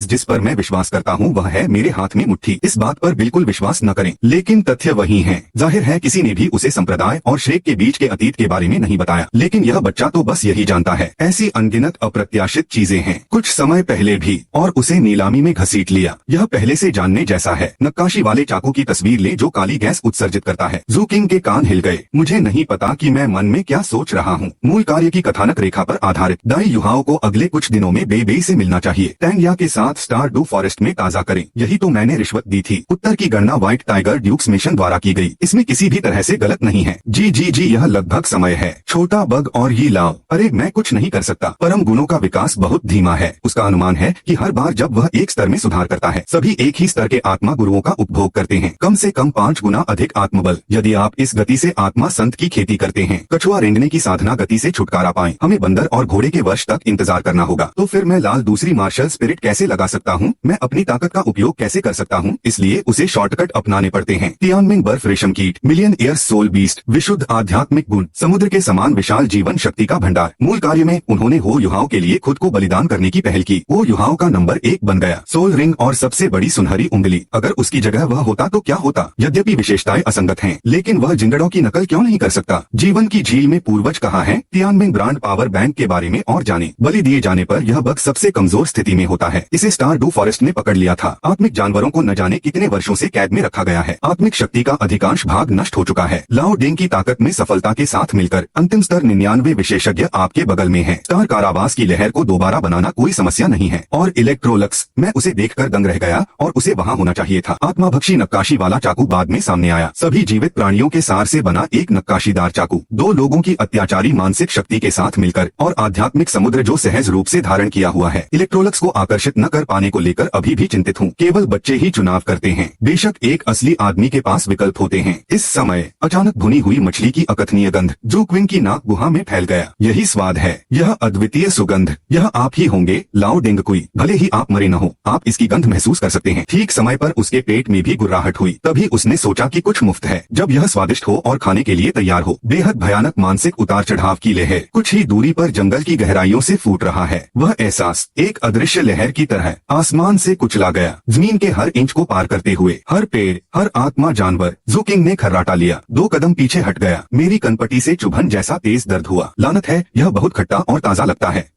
जिस पर मैं विश्वास करता हूँ वह है मेरे हाथ में मुट्ठी। इस बात पर बिल्कुल विश्वास न करें, लेकिन तथ्य वही है। जाहिर है किसी ने भी उसे संप्रदाय और श्रेक के बीच के अतीत के बारे में नहीं बताया, लेकिन यह बच्चा तो बस यही जानता है। ऐसी अनगिनत अप्रत्याशित चीजें हैं। कुछ समय पहले भी और उसे नीलामी में घसीट लिया। यह पहले से जानने जैसा है। नक्काशी वाले चाकू की तस्वीर ले जो काली गैस उत्सर्जित करता है। जू किंग के कान हिल गए। मुझे नहीं पता कि मैं मन में क्या सोच रहा हूँ। मूल कार्य की कथानक रेखा पर आधारित दाई युहाओ को अगले कुछ दिनों में बेबेई से मिलना चाहिए। टैंगया के साथ स्टार डू फॉरेस्ट में ताज़ा करें। यही तो मैंने रिश्वत दी थी। उत्तर की गणना व्हाइट टाइगर ड्यूक्स मिशन द्वारा की गई। इसमें किसी भी तरह से गलत नहीं है। जी यह लगभग समय है। छोटा बग और ये लाओ। अरे मैं कुछ नहीं कर सकता। परम गुणों का विकास बहुत धीमा है। उसका अनुमान है कि हर बार जब वह एक स्तर में सुधार करता है, सभी एक ही स्तर के आत्मा गुरुओं का उपभोग करते हैं। कम से कम 5 गुना अधिक आत्मबल। यदि आप इस गति से आत्मा संत की खेती करते हैं, कछुआ रेंगने की साधना गति से छुटकारा पाएं, हमें बंदर और घोड़े के वर्ष तक इंतजार करना होगा। तो फिर मैं लाल दूसरी मार्शल स्पिरिट कैसे लगा सकता हूँ? मैं अपनी ताकत का उपयोग कैसे कर सकता हूँ? इसलिए उसे शॉर्टकट अपनाने पड़ते हैं। तियानमिंग बर्फ रेशम कीट, मिलियन ईयर्स सोल बीस्ट, विशुद्ध आध्यात्मिक गुण, समुद्र के समान विशाल जीवन शक्ति का भंडार। मूल कार्य में उन्होंने हो युहाओं के लिए खुद को बलिदान करने की पहल की। वो युहाओं का नंबर 1 बन गया। सोल रिंग और सबसे बड़ी सुनहरी उंगली, अगर उसकी जगह वह होता तो क्या होता? यद्यपि विशेषताएं असंगत हैं, लेकिन वह जिंगड़ों की नकल क्यों नहीं कर सकता? जीवन की झील में पूर्वज कहाँ है? तियानमिंग ब्रांड पावर बैंक के बारे में और जाने। बलि दिए जाने पर यह बग सबसे कमजोर स्थिति में होता है। इसे स्टार डू फॉरेस्ट ने पकड़ लिया था। आत्मिक जानवरों को न जाने कितने वर्षों से कैद में रखा गया है। आत्मिक शक्ति का अधिकांश भाग नष्ट हो चुका है। लाओ डेंग की ताकत में सफलता के साथ मिलकर अंतिम स्तर 99 विशेषज्ञ आपके बगल में है। स्टार कारावास की लहर को दोबारा बनाना कोई समस्या नहीं है। और इलेक्ट्रोलक्स, मैं उसे देखकर दंग रह गया और उसे वहाँ होना चाहिए था। आत्माभक्षी नक्काशी वाला चाकू बाद में सामने आया। सभी जीवित प्राणियों के सार से बना एक नक्काशीदार चाकू। 2 लोगों की अत्याचारी मानसिक शक्ति के साथ मिलकर और आध्यात्मिक समुद्र जो सहज रूप से धारण किया हुआ है। इलेक्ट्रोलक्स को आकर्षित न कर पाने को लेकर अभी भी चिंतित हूँ। केवल बच्चे ही चुनाव करते हैं। बेशक एक असली आदमी के पास विकल्प होते हैं। इस समय अचानक भुनी हुई मछली की अकथनीय गंध जू क्विंग की नाक गुहा में फैल गया। यही स्वाद है, यह अद्वितीय सुगंध, यह आप ही होंगे लाओ डेंग कुई। भले ही आप मरे न हो, आप इसकी गंध महसूस कर सकते हैं। ठीक समय पर उसके पेट में भी गुर्राहट हुई। तभी उसने सोचा कि कुछ मुफ्त है। जब यह स्वादिष्ट हो और खाने के लिए तैयार हो, बेहद भयानक मानसिक उतार चढ़ाव की लहर कुछ ही दूरी पर जंगल की गहराइयों से फूट रहा है। वह एहसास एक अदृश्य लहर की तरह आसमान से कुचला गया, जमीन के हर इंच को पार करते हुए। हर पेड़, हर आत्मा जानवर। जू किंग ने खर्राटा लिया, 2 कदम पीछे हट गया। मेरी कनपटी से चुभन जैसा तेज दर्द हुआ। लानत है, यह बहुत खट्टा और ताजा लगता है।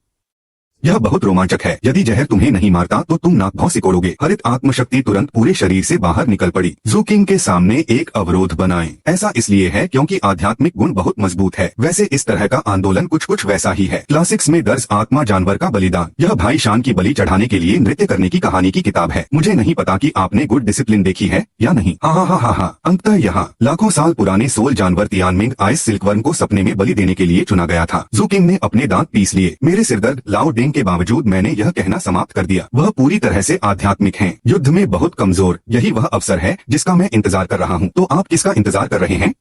यह बहुत रोमांचक है। यदि जहर तुम्हें नहीं मारता तो तुम नाक भौं सिकोड़ोगे। हरित आत्मशक्ति तुरंत पूरे शरीर से बाहर निकल पड़ी। जू किंग के सामने एक अवरोध बनाएं। ऐसा इसलिए है क्योंकि आध्यात्मिक गुण बहुत मजबूत है। वैसे इस तरह का आंदोलन कुछ वैसा ही है। क्लासिक्स में दर्ज आत्मा जानवर का बलिदान। यह भाई शान की बलि चढ़ाने के लिए नृत्य करने की कहानी की किताब है। मुझे नहीं पता कि आपने गुड डिसिप्लिन देखी है या नहीं। हाँ। अंततः यहाँ लाखों साल पुराने सोल जानवर तियानमिंग आइस सिल्कवर्म को सपने में बलि देने के लिए चुना गया था। जू किंग ने अपने दांत पीस लिए। मेरे सिरदर्द लाओ डेंग के बावजूद मैंने यह कहना समाप्त कर दिया। वह पूरी तरह से आध्यात्मिक हैं, युद्ध में बहुत कमजोर। यही वह अवसर है जिसका मैं इंतजार कर रहा हूँ। तो आप किसका इंतजार कर रहे हैं?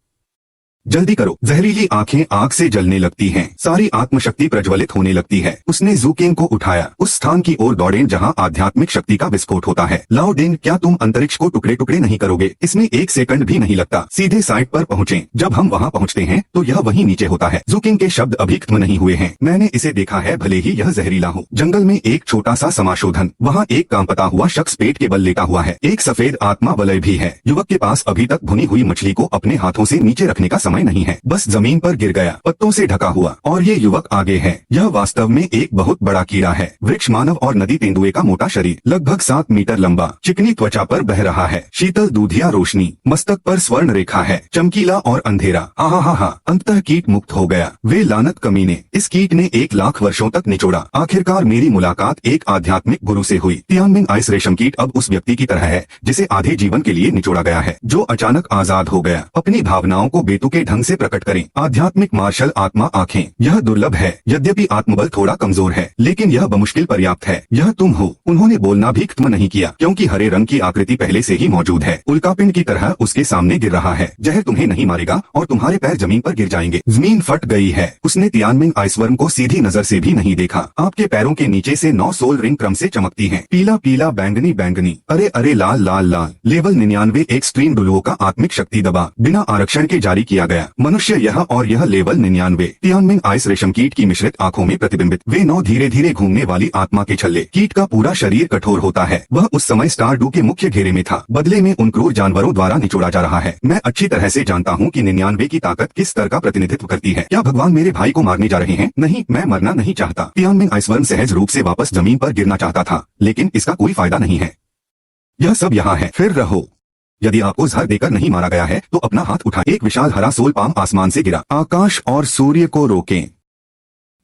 जल्दी करो। जहरीली आंखें आग से जलने लगती हैं। सारी आत्मशक्ति प्रज्वलित होने लगती है। उसने जू किंग को उठाया, उस स्थान की ओर दौड़े जहां आध्यात्मिक शक्ति का विस्फोट होता है। लाओ डेंग, क्या तुम अंतरिक्ष को टुकड़े टुकड़े नहीं करोगे? इसमें 1 सेकंड भी नहीं लगता। सीधे साइट पर पहुँचे। जब हम वहाँ पहुँचते हैं तो यह वहीं नीचे होता है। जू किंग के शब्द अभी खत्म नहीं हुए हैं। मैंने इसे देखा है, भले ही यह जहरीला हो। जंगल में एक छोटा सा समाशोधन। वहाँ एक कांपता हुआ शख्स पेट के बल लेटा हुआ है। एक सफेद आत्मा वलय भी है। युवक के पास अभी तक भुनी हुई मछली को अपने हाथों से नीचे रखने का समय नहीं है। बस जमीन पर गिर गया, पत्तों से ढका हुआ। और ये युवक आगे है। यह वास्तव में एक बहुत बड़ा कीड़ा है। वृक्ष मानव और नदी तेंदुए का मोटा शरीर, लगभग 7 मीटर लंबा, चिकनी त्वचा पर बह रहा है। शीतल दूधिया रोशनी, मस्तक पर स्वर्ण रेखा है, चमकीला और अंधेरा। हा। अंततः कीट मुक्त हो गया। वे लानत कमीने। इस कीट ने 1 लाख वर्षों तक निचोड़ा। आखिरकार मेरी मुलाकात एक आध्यात्मिक गुरु से हुई। तियानमिंग आइस रेशम कीट अब उस व्यक्ति की तरह है जिसे आधे जीवन के लिए निचोड़ा गया है, जो अचानक आजाद हो गया। अपनी भावनाओं को बेतुके ढंग से प्रकट करें। आध्यात्मिक मार्शल आत्मा आंखें। यह दुर्लभ है। यद्यपि आत्मबल थोड़ा कमजोर है, लेकिन यह बमुश्किल पर्याप्त है। यह तुम हो। उन्होंने बोलना भी खत्म नहीं किया, क्योंकि हरे रंग की आकृति पहले से ही मौजूद है। उल्कापिंड की तरह उसके सामने गिर रहा है। जहर तुम्हें नहीं मारेगा और तुम्हारे पैर जमीन पर गिर जाएंगे। जमीन फट गई है। उसने तियानमिंग आइसवर्म को सीधी नजर से भी नहीं देखा। आपके पैरों के नीचे से 9 सोल रिंग क्रम से चमकती हैं। पीला पीला, बैंगनी बैंगनी, अरे लाल लाल लाल। लेवल 99 एक्सट्रीम डुलुओ का आत्मिक शक्ति दबा बिना आरक्षण के जारी किया गया। मनुष्य यह और यह लेवल 99। तियानमिंग आइस रेशम कीट की मिश्रित आंखों में प्रतिबिंबित वे 9 धीरे धीरे घूमने वाली आत्मा के छल्ले। कीट का पूरा शरीर कठोर होता है। वह उस समय स्टारडू के मुख्य घेरे में था, बदले में उन क्रूर जानवरों द्वारा निचोड़ा जा रहा है। मैं अच्छी तरह से जानता हूँ कि 99 की ताकत किस स्तर का प्रतिनिधित्व करती है। क्या भगवान मेरे भाई को मारने जा रहे हैं? नहीं, मैं मरना नहीं चाहता। तियानमिंग आइसवर्म सहज रूप से वापस जमीन पर गिरना चाहता था, लेकिन इसका कोई फायदा नहीं है। यह सब यहाँ है, फिर रहो। यदि आपको जहर देकर नहीं मारा गया है तो अपना हाथ उठाएं। एक विशाल हरा सोल पाम आसमान से गिरा। आकाश और सूर्य को रोकें।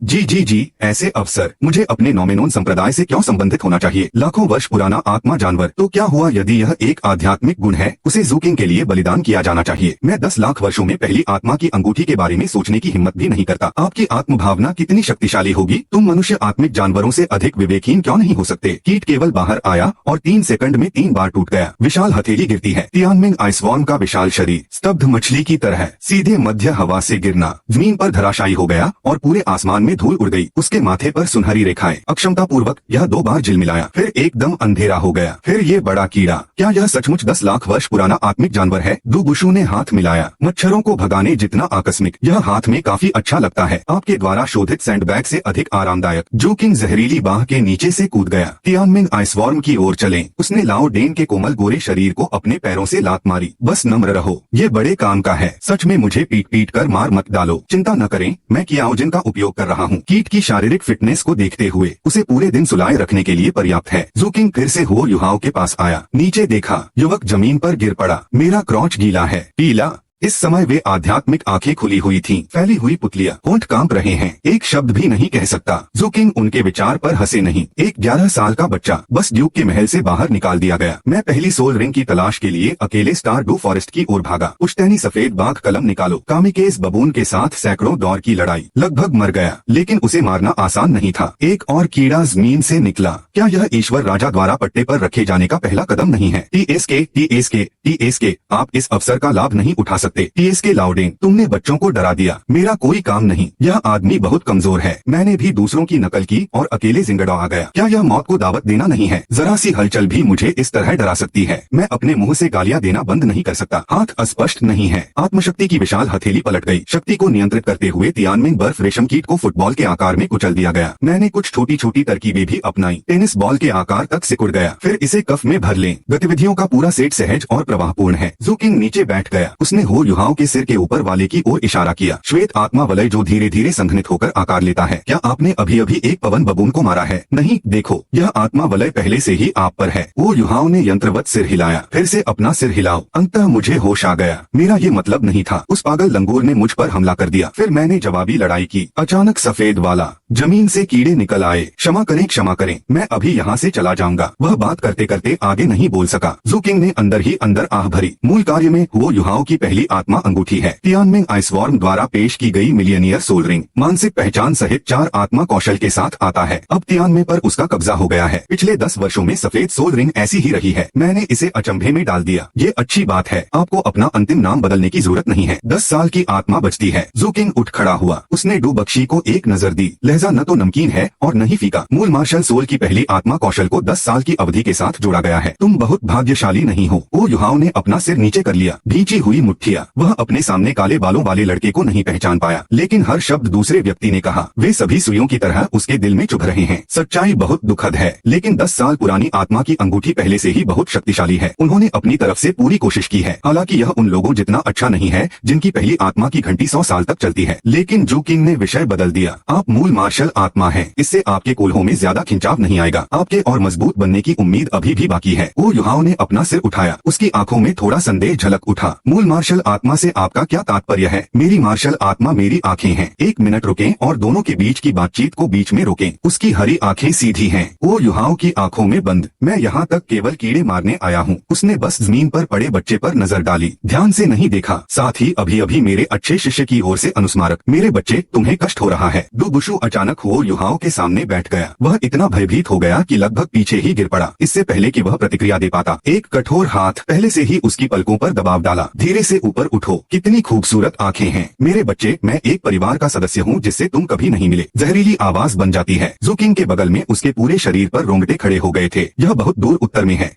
जी, ऐसे अवसर मुझे अपने नॉमिनोन संप्रदाय से क्यों संबंधित होना चाहिए? लाखों वर्ष पुराना आत्मा जानवर। तो क्या हुआ यदि यह एक आध्यात्मिक गुण है? उसे ज़ूकिंग के लिए बलिदान किया जाना चाहिए। मैं 10 लाख वर्षों में पहली आत्मा की अंगूठी के बारे में सोचने की हिम्मत भी नहीं करता। आपकी आत्म भावना कितनी शक्तिशाली होगी? तुम मनुष्य आत्मिक जानवरों से अधिक विवेकहीन क्यों नहीं हो सकते? कीट केवल बाहर आया और 3 सेकंड में 3 बार टूट गया। विशाल हथेली गिरती है। तियानमिंग आइसवॉर्म का विशाल शरीर स्तब्ध मछली की तरह सीधे मध्य हवा से गिरना, जमीन पर धराशायी हो गया और पूरे आसमान में धूल उड़ गई। उसके माथे पर सुनहरी रेखाएं। अक्षमता पूर्वक यह 2 बार झिलमिलाया, फिर एकदम अंधेरा हो गया। फिर ये बड़ा कीड़ा, क्या यह सचमुच 10 लाख वर्ष पुराना आत्मिक जानवर है? दुबुशु ने हाथ मिलाया। मच्छरों को भगाने जितना आकस्मिक, यह हाथ में काफी अच्छा लगता है। आपके द्वारा शोधित सैंडबैग से अधिक आरामदायक। ज़ूकिंग जहरीली बाह के नीचे से कूद गया। तियानमिंग आइसवॉर्म की ओर चले। उसने लाओ डेन के कोमल गोरे शरीर को अपने पैरों से लात मारी। बस नम्र रहो, ये बड़े काम का है। सच में मुझे पीट पीट कर मार मत डालो। चिंता न करें, मैं कियाओजिन का उपयोग कर रहा हूँ। कीट की शारीरिक फिटनेस को देखते हुए उसे पूरे दिन सुलाए रखने के लिए पर्याप्त है। ज़ूकिंग फिर से हो युहाओं के पास आया। नीचे देखा, युवक जमीन पर गिर पड़ा। मेरा क्रॉच गीला है, पीला। इस समय वे आध्यात्मिक आंखें खुली हुई थीं, फैली हुई पुतलियां, होंठ कांप रहे हैं। एक शब्द भी नहीं कह सकता। ज़ूकिंग उनके विचार पर हंसे नहीं। एक 11 साल का बच्चा, बस ड्यूक के महल से बाहर निकाल दिया गया। मैं पहली सोल रिंग की तलाश के लिए अकेले स्टारडू फॉरेस्ट की ओर भागा। पुश्तैनी सफेद बाघ कलम निकालो। कामिकेज बबून के साथ सैकड़ों दौर की लड़ाई। लगभग मर गया, लेकिन उसे मारना आसान नहीं था। एक और कीड़ा जमीन से निकला। क्या यह ईश्वर राजा द्वारा पट्टे पर रखे जाने का पहला कदम नहीं है? टीएसके, आप इस अवसर का लाभ नहीं उठा टीएसके लाउडेन, तुमने बच्चों को डरा दिया। मेरा कोई काम नहीं। यह आदमी बहुत कमजोर है। मैंने भी दूसरों की नकल की और अकेले जिंगड़ा आ गया। क्या यह मौत को दावत देना नहीं है? जरा सी हलचल भी मुझे इस तरह डरा सकती है। मैं अपने मुंह से गालियां देना बंद नहीं कर सकता। हाथ अस्पष्ट नहीं है। आत्मशक्ति की विशाल हथेली पलट गई। शक्ति को नियंत्रित करते हुए तियानमिंग बर्फ रेशम कीट को फुटबॉल के आकार में कुचल दिया गया। मैंने कुछ छोटी छोटी तरकीबें भी अपनाई। टेनिस बॉल के आकार तक सिकुड़ गया। फिर इसे कफ में भर लें। गतिविधियों का पूरा सेट सहज और प्रवाहपूर्ण है। ज़ूकिंग नीचे बैठ गया। उसने हो युहाओं के सिर के ऊपर वाले की ओर इशारा किया। श्वेत आत्मा वलय जो धीरे धीरे संघनित होकर आकार लेता है। क्या आपने अभी अभी एक पवन बबून को मारा है? नहीं, देखो, यह आत्मा वलय पहले से ही आप पर है। वो युहाओं ने यंत्रवत सिर हिलाया। फिर से अपना सिर हिलाओ। अंततः मुझे होश आ गया। मेरा ये मतलब नहीं था। उस पागल लंगूर ने मुझ पर हमला कर दिया। फिर मैंने जवाबी लड़ाई की। अचानक सफेद वाला जमीन से कीड़े निकल आए। क्षमा करें, मैं अभी यहाँ से चला जाऊंगा। वह बात करते करते आगे नहीं बोल सका। ज़ूकिंग ने अंदर ही अंदर आह भरी। मूल कार्य में वो युहाओं की पहली आत्मा अंगूठी है। तियानमिंग आइसवॉर्म द्वारा पेश की गई मिलियनियर सोल रिंग मानसिक पहचान सहित 4 आत्मा कौशल के साथ आता है। अब तियानमे पर उसका कब्जा हो गया है। पिछले 10 वर्षों में सफेद सोल रिंग ऐसी ही रही है। मैंने इसे अचंभे में डाल दिया। ये अच्छी बात है। आपको अपना अंतिम नाम बदलने की जरूरत नहीं है। 10 साल की आत्मा बचती है। ज़ूकिंग उठ खड़ा हुआ। उसने डू बख्शी को एक नजर दी। लहजा न तो नमकीन है और न ही फीका। मूल मार्शल सोल की पहली आत्मा कौशल को 10 साल की अवधि के साथ जोड़ा गया है। तुम बहुत भाग्यशाली नहीं हो। वो युहाओं ने अपना सिर नीचे कर लिया। भींची हुई मुट्ठियां। वह अपने सामने काले बालों वाले लड़के को नहीं पहचान पाया, लेकिन हर शब्द दूसरे व्यक्ति ने कहा। वे सभी सुइयों की तरह उसके दिल में चुभ रहे हैं। सच्चाई बहुत दुखद है, लेकिन 10 साल पुरानी आत्मा की अंगूठी पहले से ही बहुत शक्तिशाली है। उन्होंने अपनी तरफ से पूरी कोशिश की है। हालांकि यह उन लोगों जितना अच्छा नहीं है जिनकी पहली आत्मा की घंटी 100 साल तक चलती है। लेकिन ज़ूकिंग ने विषय बदल दिया। आप मूल मार्शल आत्मा हैं। इससे आपके कोल्हों में ज्यादा खिंचाव नहीं आएगा। आपके और मजबूत बनने की उम्मीद अभी भी बाकी है। वो युहाओं ने अपना सिर उठाया। उसकी आंखों में थोड़ा संदेह झलक उठा। मूल मार्शल आत्मा से आपका क्या तात्पर्य है? मेरी मार्शल आत्मा मेरी आंखें हैं। 1 मिनट रुकें और दोनों के बीच की बातचीत को बीच में रोकें। उसकी हरी आंखें सीधी हैं। वो युहाओं की आंखों में बंद। मैं यहाँ तक केवल कीड़े मारने आया हूँ। उसने बस जमीन पर पड़े बच्चे पर नजर डाली, ध्यान से नहीं देखा। साथ ही अभी अभी मेरे अच्छे शिष्य की ओर से अनुस्मारक। मेरे बच्चे, तुम्हें कष्ट हो रहा है। दुबुशु अचानक हो युहाओं के सामने बैठ गया। वह इतना भयभीत हो गया कि लगभग पीछे ही गिर पड़ा। इससे पहले कि वह प्रतिक्रिया दे पाता, एक कठोर हाथ पहले से ही उसकी पलकों पर दबाव डाला। धीरे से ऊपर उठो। कितनी खूबसूरत आंखें हैं। मेरे बच्चे, मैं एक परिवार का सदस्य हूँ जिससे तुम कभी नहीं मिले। जहरीली आवाज बन जाती है। ज़ूकिंग के बगल में उसके पूरे शरीर पर रोंगटे खड़े हो गए थे। यह बहुत दूर उत्तर में है।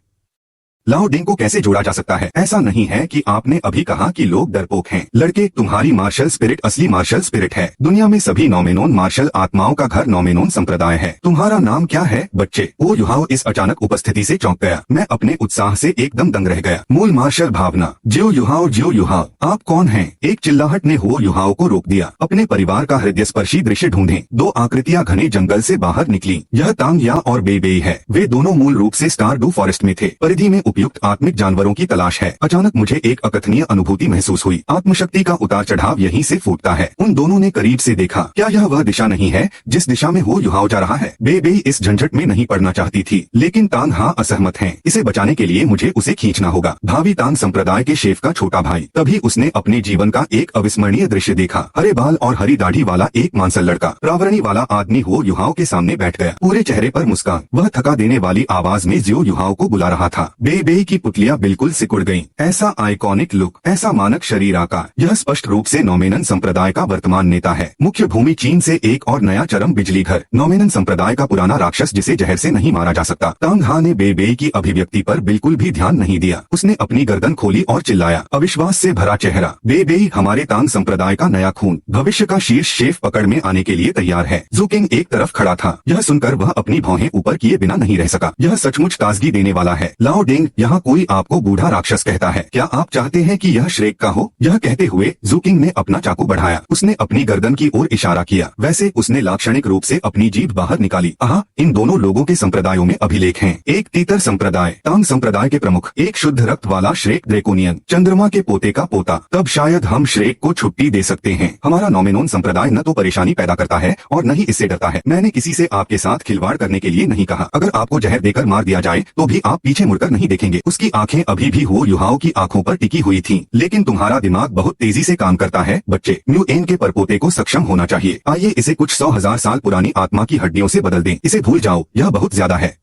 लाओ डिंग को कैसे जोड़ा जा सकता है? ऐसा नहीं है कि आपने अभी कहा कि लोग डरपोक हैं। लड़के, तुम्हारी मार्शल स्पिरिट असली मार्शल स्पिरिट है। दुनिया में सभी नॉमिनोन मार्शल आत्माओं का घर नॉमिनोन संप्रदाय है। तुम्हारा नाम क्या है बच्चे? वो युहाओ इस अचानक उपस्थिति से चौंक गया। मैं अपने उत्साह से एकदम दंग रह गया। मूल मार्शल भावना। जियो युहाओ, आप कौन हैं? एक चिल्लाहट ने हो युहाओ को रोक दिया। अपने परिवार का हृदयस्पर्शी दृश्य ढूंढें। दो आकृतियां घने जंगल से बाहर निकली। यह तांग या और बेबेई है। वे दोनों मूल रूप से स्टारडू फॉरेस्ट में थे। परिधि में उपयुक्त आत्मिक जानवरों की तलाश है। अचानक मुझे एक अकथनीय अनुभूति महसूस हुई। आत्मशक्ति का उतार चढ़ाव यहीं से फूटता है। उन दोनों ने करीब से देखा। क्या यह वह दिशा नहीं है जिस दिशा में हो युहाओ जा रहा है? बेबेई इस झंझट में नहीं पड़ना चाहती थी, लेकिन तांग हाँ असहमत है। इसे बचाने के लिए मुझे उसे खींचना होगा। भावी तांग संप्रदाय के शेफ का छोटा भाई। तभी उसने अपने जीवन का एक अविस्मरणीय दृश्य देखा। हरे बाल और हरी दाढ़ी वाला एक मांसल लड़का प्रावरणी वाला आदमी हो युहाओ के सामने बैठ गया। पूरे चेहरे पर मुस्कान। वह थका देने वाली आवाज में जियो युहाओ को बुला रहा था। बेबेई की पुतलियां बिल्कुल सिकुड़ गईं। ऐसा आइकॉनिक लुक, ऐसा मानक शरीर आकार। यह स्पष्ट रूप से नॉमिनन संप्रदाय का वर्तमान नेता है। मुख्य भूमि चीन से एक और नया चरम बिजली घर। नॉमिनन संप्रदाय का पुराना राक्षस जिसे जहर से नहीं मारा जा सकता। तांग हा ने बेबेई की अभिव्यक्ति पर बिल्कुल भी ध्यान नहीं दिया। उसने अपनी गर्दन खोली और चिल्लाया, अविश्वास से भरा चेहरा। बेबेई, हमारे तांग संप्रदाय का नया खून, भविष्य का शीर्ष शेफ पकड़ में आने के लिए तैयार है। ज़ुकिंग एक तरफ खड़ा था। यह सुनकर वह अपनी भौहें ऊपर किए बिना नहीं रह सका। यह सचमुच ताजगी देने वाला है। लाओ डिंग, यहाँ कोई आपको बूढ़ा राक्षस कहता है। क्या आप चाहते हैं कि यह श्रेक का हो? यह कहते हुए ज़ुकिंग ने अपना चाकू बढ़ाया। उसने अपनी गर्दन की ओर इशारा किया। वैसे उसने लाक्षणिक रूप से अपनी जीभ बाहर निकाली। आहा, इन दोनों लोगों के संप्रदायों में अभिलेख हैं। एक तीतर संप्रदाय, तांग संप्रदाय के प्रमुख, एक शुद्ध रक्त वाला श्रेक ड्रेकोनियन, चंद्रमा के पोते का पोता। तब शायद हम श्रेक को छुट्टी दे सकते हैं। हमारा नॉमिनोन संप्रदाय न तो परेशानी पैदा करता है और न ही इससे डरता है। मैंने किसी से आपके साथ खिलवाड़ करने के लिए नहीं कहा। अगर आपको जहर देकर मार दिया जाए तो भी आप पीछे मुड़कर नहीं देखेंगे। उसकी आंखें अभी भी हो युहाओ की आंखों पर टिकी हुई थीं। लेकिन तुम्हारा दिमाग बहुत तेजी से काम करता है बच्चे। म्यू एन के परपोते को सक्षम होना चाहिए। आइए इसे कुछ 100,000 साल पुरानी आत्मा की हड्डियों से बदल दें। इसे भूल जाओ, यह बहुत ज्यादा है।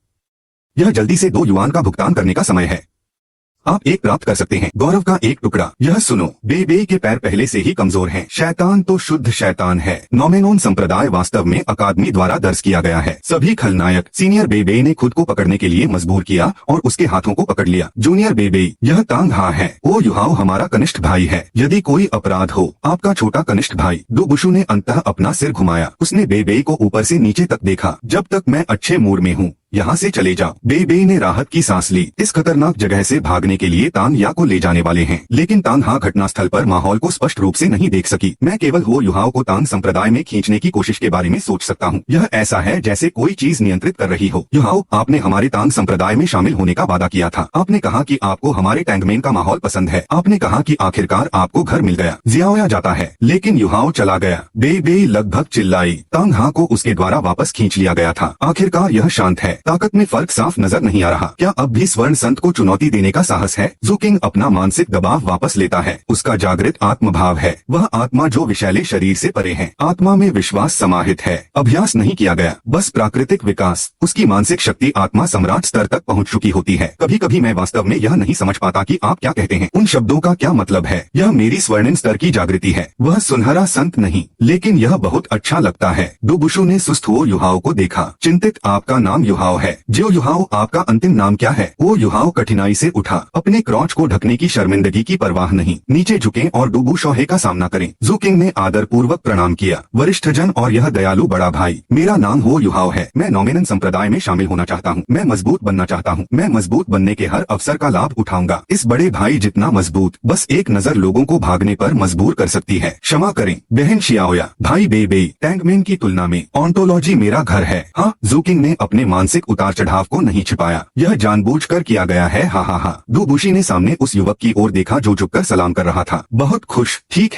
यह जल्दी से 2 युआन का भुगतान करने का समय है। आप एक प्राप्त कर सकते हैं, गौरव का एक टुकड़ा। यह सुनो, बेबेई के पैर पहले से ही कमजोर हैं। शैतान तो शुद्ध शैतान है। नॉमिनोन संप्रदाय वास्तव में अकादमी द्वारा दर्ज किया गया है। सभी खलनायक। सीनियर बेबेई ने खुद को पकड़ने के लिए मजबूर किया और उसके हाथों को पकड़ लिया। जूनियर बेबेई, यह तांग हा है। ओ युहाओ हमारा कनिष्ठ भाई है। यदि कोई अपराध हो, आपका छोटा कनिष्ठ भाई। डुबुशु ने अंततः अपना सिर घुमाया। उसने बेबेई को ऊपर से नीचे तक देखा। जब तक मैं अच्छे मूड में हूँ, यहाँ से चले जाओ। बेबेई ने राहत की सांस ली। इस खतरनाक जगह से भागने के लिए तांग या को ले जाने वाले हैं। लेकिन तांग हा घटनास्थल पर माहौल को स्पष्ट रूप से नहीं देख सकी। मैं केवल हो युहाओ को तांग संप्रदाय में खींचने की कोशिश के बारे में सोच सकता हूँ। यह ऐसा है जैसे कोई चीज नियंत्रित कर रही हो। युहाओ, आपने हमारे तांग संप्रदाय में शामिल होने का वादा किया था। आपने कहा कि आपको हमारे टैंगमेन का माहौल पसंद है। आपने कहा कि आखिरकार आपको घर मिल गया। जियाओया जाता है, लेकिन युहाओ चला गया। बेबेई लगभग चिल्लाई। तांग हा को उसके द्वारा वापस खींच लिया गया था। आखिरकार यह शांत है। ताकत में फर्क साफ नजर नहीं आ रहा। क्या अब भी स्वर्ण संत को चुनौती देने का साहस है? ज़ुकिंग अपना मानसिक दबाव वापस लेता है। उसका जागृत आत्मभाव है। वह आत्मा जो विशैले शरीर से परे है। आत्मा में विश्वास समाहित है। अभ्यास नहीं किया गया, बस प्राकृतिक विकास। उसकी मानसिक शक्ति आत्मा सम्राट स्तर तक पहुंच चुकी होती है। कभी कभी मैं वास्तव में यह नहीं समझ पाता कि आप क्या कहते हैं। उन शब्दों का क्या मतलब है? यह मेरी स्वर्णिम स्तर की जागृति है। वह सुनहरा संत नहीं, लेकिन यह बहुत अच्छा लगता है। डुबुशु ने सुस्त हो युहाओ को देखा। चिंतित, आपका नाम युहाओ है। जो युहाओ, आपका अंतिम नाम क्या है? वो युहाओ कठिनाई से उठा। अपने क्रॉच को ढकने की शर्मिंदगी की परवाह नहीं। नीचे झुकें और डुबू शौहे का सामना करें। ज़ुकिंग ने आदर पूर्वक प्रणाम किया। वरिष्ठ जन और यह दयालु बड़ा भाई, मेरा नाम हो युहाओ है। मैं नॉमिनन संप्रदाय में शामिल होना चाहता हूँ। मैं मजबूत बनना चाहता हूँ। मैं मजबूत बनने के हर अवसर का लाभ उठाऊंगा। इस बड़े भाई जितना मजबूत, बस एक नजर लोगों को भागने पर मजबूर कर सकती है। क्षमा करें बहन शियाओया। भाई बेबेई, टैंगमेन की तुलना में ऑन्टोलॉजी मेरा घर है। हाँ, ज़ुकिंग ने अपने मानसिक उतार चढ़ाव को नहीं छिपाया। यह जानबूझकर किया गया है। हा हा हा। डुबुशी ने सामने उस युवक की ओर देखा जो झुककर सलाम कर रहा था। बहुत खुश। ठीक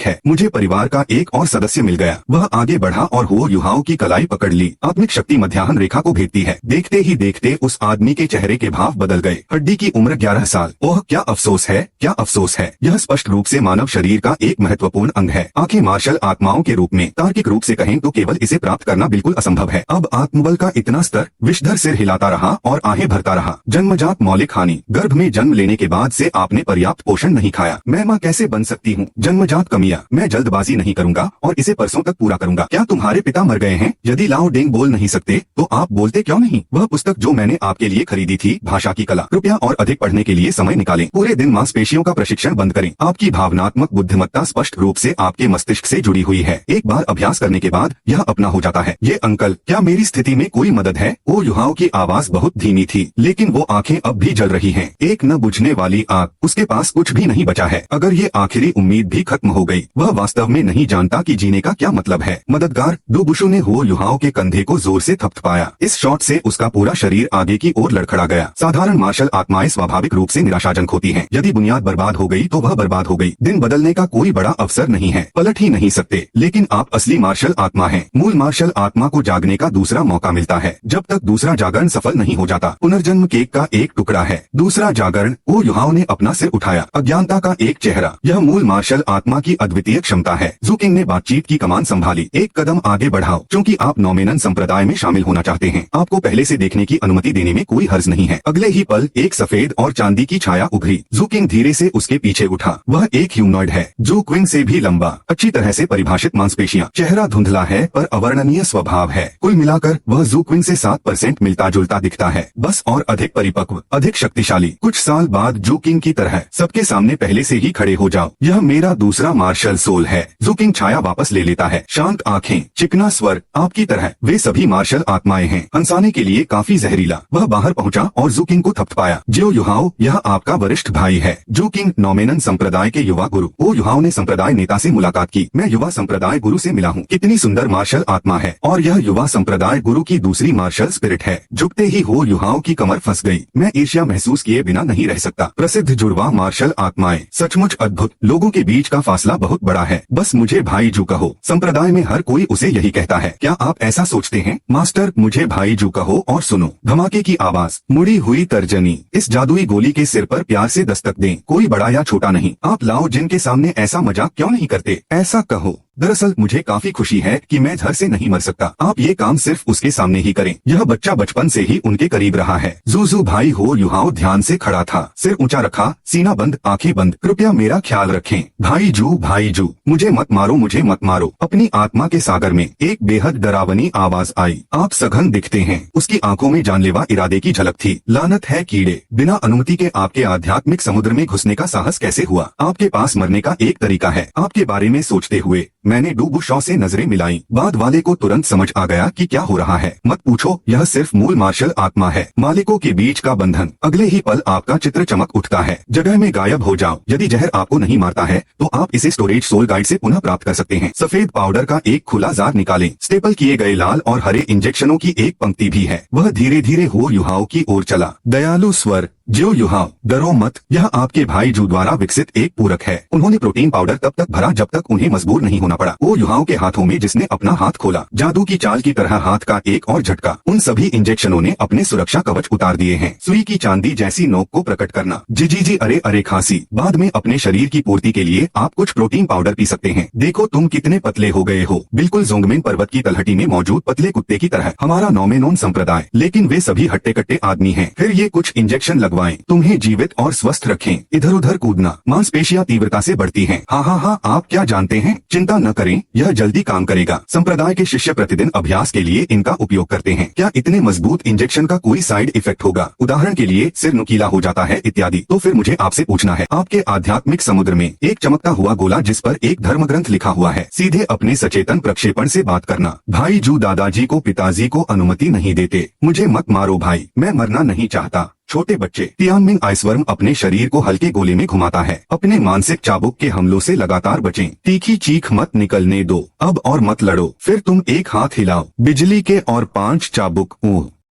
है, मुझे परिवार का एक और सदस्य मिल गया। वह आगे बढ़ा और हो युहाओ की कलाई पकड़ ली। आत्मिक शक्ति मध्याह्न रेखा को भेदती है। देखते ही देखते उस आदमी के चेहरे के भाव बदल गए। हड्डी की उम्र 11 साल। ओह, क्या अफसोस है, क्या अफसोस है। यह स्पष्ट रूप से मानव शरीर का एक महत्वपूर्ण अंग है। आंखें मार्शल आत्माओं के रूप में। तार्किक रूप से कहें तो केवल इसे प्राप्त करना बिल्कुल असंभव है। अब आत्मबल का इतना स्तर, विषधर सिर हिलाता रहा और आहें भरता रहा। जन्मजात मौलिक हानि, गर्भ में जन्म लेने के बाद से आपने पर्याप्त पोषण नहीं खाया। मैं माँ कैसे बन सकती हूँ? जन्मजात कमियां, मैं जल्दबाजी नहीं करूँगा और इसे परसों तक पूरा करूँगा। क्या तुम्हारे पिता मर गए हैं? यदि लाओ डेंग बोल नहीं सकते तो आप बोलते क्यों नहीं? वह पुस्तक जो मैंने आपके लिए खरीदी थी, भाषा की कला, कृपया और अधिक पढ़ने के लिए समय निकालें। पूरे दिन मांसपेशियों का प्रशिक्षण बंद करें। आपकी भावनात्मक बुद्धिमत्ता स्पष्ट रूप से आपके मस्तिष्क से जुड़ी हुई है। एक बार अभ्यास करने के बाद यह अपना हो जाता है। ये अंकल, क्या मेरी स्थिति में कोई मदद है? ओ युहाओं की आवाज बहुत धीमी थी, लेकिन वो आंखें अब भी जल रही हैं। एक न बुझने वाली आग, उसके पास कुछ भी नहीं बचा है। अगर ये आखिरी उम्मीद भी खत्म हो गई, वह वास्तव में नहीं जानता कि जीने का क्या मतलब है। मददगार, डूबुशु ने हो युहाओं के कंधे को जोर से थपथपाया। इस शॉट से उसका पूरा शरीर आगे की ओर लड़खड़ा गया। साधारण मार्शल आत्माएं स्वाभाविक रूप से निराशाजनक होती हैं। यदि बुनियाद बर्बाद हो गई तो वह बर्बाद हो गई। दिन बदलने का कोई बड़ा अवसर नहीं है, पलट ही नहीं सकते। लेकिन आप असली मार्शल आत्मा हैं। मूल मार्शल आत्मा को जागने का दूसरा मौका मिलता है। जब तक दूसरा जागरण सफल नहीं हो जाता। पुनर्जन्म केक का एक टुकड़ा है। दूसरा जागरण। ओ युहाओं ने अपना सिर उठाया। अज्ञानता का एक चेहरा, यह मूल मार्शल आत्मा की अद्वितीय क्षमता है। ज़ुकिंग ने बातचीत की कमान संभाली। एक कदम आगे बढ़ाओ, क्योंकि आप नॉमिनन संप्रदाय में शामिल होना चाहते हैं। आपको पहले से देखने की अनुमति देने में कोई हर्ज नहीं है। अगले ही पल एक सफेद और चांदी की छाया उभरी। ज़ुकिंग धीरे से उसके पीछे उठा। वह एक ह्यूमनॉइड है, जो क्विंग से भी लंबा, अच्छी तरह से परिभाषित मांसपेशियां, चेहरा धुंधला है पर अवर्णनीय स्वभाव है। कुल मिलाकर वह ज़ुकिंग से 7% मिलता जुलता दिखता है, बस और अधिक परिपक्व, अधिक शक्तिशाली। कुछ साल बाद ज़ुकिंग की तरह सबके सामने पहले से ही खड़े हो जाओ। यह मेरा दूसरा मार्शल सोल है। ज़ुकिंग छाया वापस ले लेता है। शांत आंखें, चिकना स्वर, आपकी तरह वे सभी मार्शल आत्माएं हैं। हंसाने के लिए काफी जहरीला। वह बाहर पहुंचा और ज़ुकिंग को थपथपाया। जो युहाओ, यह आपका वरिष्ठ भाई है। ज़ुकिंग नॉमिनन संप्रदाय के युवा गुरु। ओ युहाओ ने संप्रदाय नेता से मुलाकात की। मैं युवा संप्रदाय गुरु से मिला हूँ। कितनी सुंदर मार्शल आत्मा है। और यह युवा संप्रदाय गुरु की दूसरी मार्शल स्पिरिट है। झुकते ही हो युहाओं की कमर फंस गई। मैं ईर्ष्या महसूस किए बिना नहीं रह सकता। प्रसिद्ध जुड़वा मार्शल आत्माएं, सचमुच अद्भुत। लोगों के बीच का फासला बहुत बड़ा है। बस मुझे भाई जू कहो। संप्रदाय में हर कोई उसे यही कहता है। क्या आप ऐसा सोचते हैं? मास्टर, मुझे भाई जू कहो और सुनो। धमाके की आवाज, मुड़ी हुई तर्जनी। इस जादुई गोली के सिर पर प्यार से दस्तक दें। कोई बड़ा या छोटा नहीं। आप लाओ जिन के सामने ऐसा मजाक क्यों नहीं करते? ऐसा कहो। दरअसल मुझे काफी खुशी है कि मैं घर से नहीं मर सकता। आप ये काम सिर्फ उसके सामने ही करें। यह बच्चा बचपन से ही उनके करीब रहा है। जूजू भाई हो युहाओ ध्यान से खड़ा था, सिर ऊंचा रखा, सीना बंद, आंखें बंद। कृपया मेरा ख्याल रखें। भाई जू, मुझे मत मारो, मुझे मत मारो। अपनी आत्मा के सागर में एक बेहद डरावनी आवाज आई। आप सघन दिखते हैं। उसकी आंखों में जानलेवा इरादे की झलक थी। लानत है कीड़े, बिना अनुमति के आपके आध्यात्मिक समुद्र में घुसने का साहस कैसे हुआ? आपके पास मरने का एक तरीका है। आपके बारे में सोचते हुए मैंने डूबुशॉ से नजरें मिलाई। बाद वाले को तुरंत समझ आ गया कि क्या हो रहा है। मत पूछो, यह सिर्फ मूल मार्शल आत्मा है। मालिकों के बीच का बंधन। अगले ही पल आपका चित्र चमक उठता है। जगह में गायब हो जाओ। यदि जहर आपको नहीं मारता है तो आप इसे स्टोरेज सोल गाइड से पुनः प्राप्त कर सकते हैं। सफेद पाउडर का एक खुला जार निकालें। स्टेपल किए गए लाल और हरे इंजेक्शनों की एक पंक्ति भी है। वह धीरे धीरे हो युहाओ की ओर चला। दयालु स्वर, जो युहाओ, डरो मत। यह आपके भाई जू द्वारा विकसित एक पूरक है। उन्होंने प्रोटीन पाउडर तब तक भरा जब तक उन्हें मजबूर नहीं होना पड़ा। वो युहाओं के हाथों में जिसने अपना हाथ खोला, जादू की चाल की तरह हाथ का एक और झटका। उन सभी इंजेक्शनों ने अपने सुरक्षा कवच उतार दिए हैं। सुई की चांदी जैसी नोक को प्रकट करना। जी अरे अरे खांसी। बाद में अपने शरीर की पूर्ति के लिए आप कुछ प्रोटीन पाउडर पी सकते हैं। देखो तुम कितने पतले हो गए हो, बिल्कुल जोंगमेन पर्वत की तलहटी में मौजूद पतले कुत्ते की तरह। हमारा नॉमेनोन संप्रदाय, लेकिन वे सभी हट्टे कट्टे आदमी हैं। फिर ये कुछ इंजेक्शन लगवाएं, तुम्हें जीवित और स्वस्थ रखें। इधर उधर कूदना, मांसपेशियां तीव्रता से बढ़ती हैं। हाँ, आप क्या जानते हैं? चिंता न करें, यह जल्दी काम करेगा। संप्रदाय के शिष्य प्रतिदिन अभ्यास के लिए इनका उपयोग करते हैं। क्या इतने मजबूत इंजेक्शन का कोई साइड इफेक्ट होगा? उदाहरण के लिए सिर नुकीला हो जाता है इत्यादि। तो फिर मुझे आपसे पूछना है, आपके आध्यात्मिक समुद्र में एक चमकता हुआ गोला जिस पर एक धर्म ग्रंथ लिखा हुआ है, सीधे अपने सचेतन प्रक्षेपण से बात करना। भाई जू दादाजी को पिताजी को अनुमति नहीं देते। मुझे मत मारो भाई, मैं मरना नहीं चाहता। छोटे बच्चे। तियानमिन आइसवर्म अपने शरीर को हल्के गोले में घुमाता है। अपने मानसिक चाबुक के हमलों से लगातार बचें। तीखी चीख मत निकलने दो। अब और मत लड़ो। फिर तुम एक हाथ हिलाओ। बिजली के और 5 चाबुक।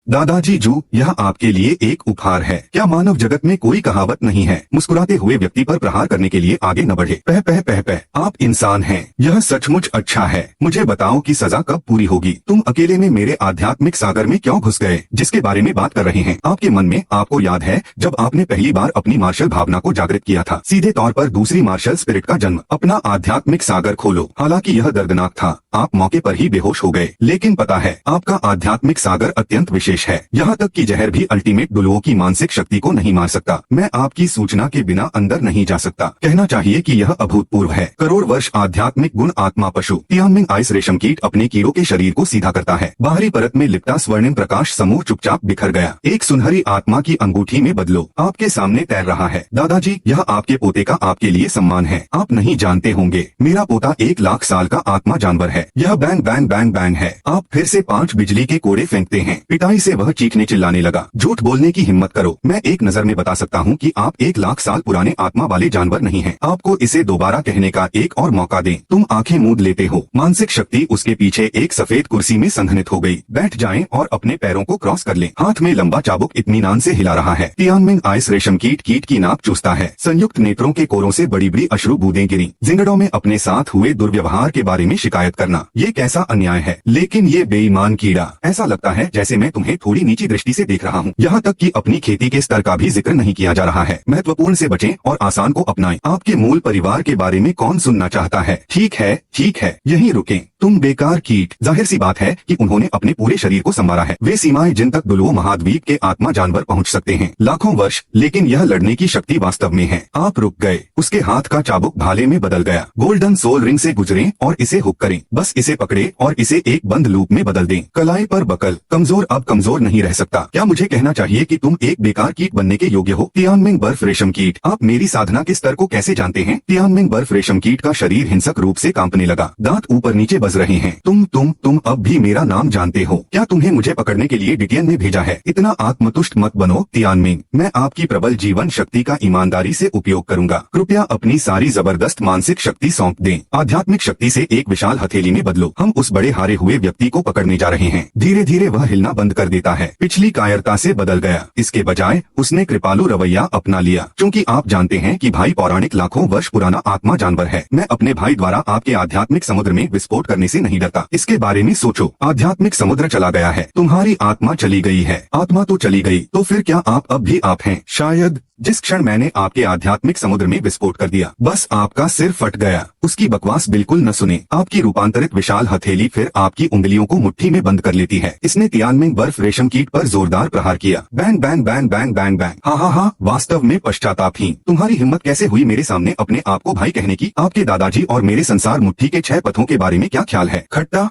दादाजी जू, यह आपके लिए एक उपहार है। क्या मानव जगत में कोई कहावत नहीं है, मुस्कुराते हुए व्यक्ति पर प्रहार करने के लिए आगे न बढ़े? पह पह पह पह। आप इंसान हैं। यह सचमुच अच्छा है। मुझे बताओ कि सजा कब पूरी होगी? तुम अकेले में मेरे आध्यात्मिक सागर में क्यों घुस गए? जिसके बारे में बात कर रहे हैं आपके मन में, आपको याद है जब आपने पहली बार अपनी मार्शल भावना को जागृत किया था? सीधे तौर पर दूसरी मार्शल स्पिरिट का जन्म। अपना आध्यात्मिक सागर खोलो। हालांकि यह दर्दनाक था, आप मौके पर ही बेहोश हो गए, लेकिन पता है आपका आध्यात्मिक सागर अत्यंत विशेष विशेष है। यहाँ तक कि जहर भी अल्टीमेट दुलुओं की मानसिक शक्ति को नहीं मार सकता। मैं आपकी सूचना के बिना अंदर नहीं जा सकता। कहना चाहिए कि यह अभूतपूर्व है। करोड़ वर्ष आध्यात्मिक गुण आत्मा पशु तियानमिंग आइस रेशम कीट अपने कीड़ों के शरीर को सीधा करता है। बाहरी परत में लिपटा स्वर्णिम प्रकाश समूह चुपचाप बिखर गया। एक सुनहरी आत्मा की अंगूठी में बदलो आपके सामने तैर रहा है। दादाजी, यह आपके पोते का आपके लिए सम्मान है। आप नहीं जानते होंगे, मेरा पोता 1 लाख साल का आत्मा जानवर है। यह बैंग बैंग बैंग बैंग है। आप फिर से 5 बिजली के कोड़े फेंकते हैं। पिटाई से वह चीखने चिल्लाने लगा। झूठ बोलने की हिम्मत करो। मैं एक नजर में बता सकता हूँ कि आप 1 लाख साल पुराने आत्मा वाले जानवर नहीं हैं। आपको इसे दोबारा कहने का एक और मौका दें। तुम आंखें मूंद लेते हो। मानसिक शक्ति उसके पीछे एक सफेद कुर्सी में संघनित हो गई। बैठ जाएं और अपने पैरों को क्रॉस कर लें। हाथ में लंबा चाबुक इत्मीनान से हिला रहा है। तियानमिंग आइस रेशम कीट कीट की नाक चूसता है। संयुक्त नेत्रों के कोरों से बड़ी बड़ी अश्रु बूंदें गिरी। जिंगड़ों में अपने साथ हुए दुर्व्यवहार के बारे में शिकायत करना, ये कैसा अन्याय है। लेकिन ये बेईमान कीड़ा, ऐसा लगता है जैसे मैं तुम्हें थोड़ी नीची दृष्टि से देख रहा हूँ। यहाँ तक कि अपनी खेती के स्तर का भी जिक्र नहीं किया जा रहा है। महत्वपूर्ण से बचें और आसान को अपनाएं। आपके मूल परिवार के बारे में कौन सुनना चाहता है। ठीक है, यहीं रुकें। तुम बेकार कीट। जाहिर सी बात है कि उन्होंने अपने पूरे शरीर को संवारा है। वे सीमाएं जिन तक दुलुओ महाद्वीप के आत्मा जानवर पहुंच सकते हैं, लाखों वर्ष। लेकिन यह लड़ने की शक्ति वास्तव में है। आप रुक गए। उसके हाथ का चाबुक भाले में बदल गया। गोल्डन सोल रिंग से गुजरें और इसे हुक करें। बस इसे पकड़े और इसे एक बंद लूप में बदल दें। कलाई पर बकल। कमजोर अब कमजोर नहीं रह सकता। क्या मुझे कहना चाहिए कि तुम एक बेकार कीट बनने के योग्य हो। तियानमिंग बर्फ रेशम कीट, आप मेरी साधना के स्तर को कैसे जानते हैं। तियानमिंग बर्फ रेशम कीट का शरीर हिंसक रूप से कांपने लगा। दांत ऊपर नीचे बज रहे हैं। तुम अब भी मेरा नाम जानते हो। क्या तुम्हें मुझे पकड़ने के लिए डिटियन ने भेजा है। इतना आत्मतुष्ट मत बनो तियानमिंग। मैं आपकी प्रबल जीवन शक्ति का ईमानदारी से उपयोग करूंगा। कृपया अपनी सारी जबरदस्त मानसिक शक्ति सौंप दें। आध्यात्मिक शक्ति से एक विशाल हथेली में बदलो। हम उस बड़े हारे हुए व्यक्ति को पकड़ने जा रहे हैं। धीरे धीरे वह हिलना बंद कर देता है। पिछली कायरता से बदल गया। इसके बजाय उसने कृपालु रवैया अपना लिया। क्योंकि आप जानते हैं कि भाई पौराणिक लाखों वर्ष पुराना आत्मा जानवर है। मैं अपने भाई द्वारा आपके आध्यात्मिक समुद्र में विस्फोट करने से नहीं डरता। इसके बारे में सोचो। आध्यात्मिक समुद्र चला गया है। तुम्हारी आत्मा चली गई है। आत्मा तो चली गई, तो फिर क्या आप अब भी आप हैं। शायद जिस क्षण मैंने आपके आध्यात्मिक समुद्र में विस्फोट कर दिया, बस आपका सिर फट गया। उसकी बकवास बिल्कुल न सुने। आपकी रूपांतरित विशाल हथेली फिर आपकी उंगलियों को मुट्ठी में बंद कर लेती है। इसने तियानमिंग बर्फ रेशम कीट पर जोरदार प्रहार किया। Bang bang bang bang bang bang. हाँ, वास्तव में पश्चातापहीन। तुम्हारी हिम्मत कैसे हुई मेरे सामने अपने आप को भाई कहने की। आपके दादाजी और मेरे संसार मुट्ठी के 6 पथों के बारे में क्या ख्याल है। खट्टा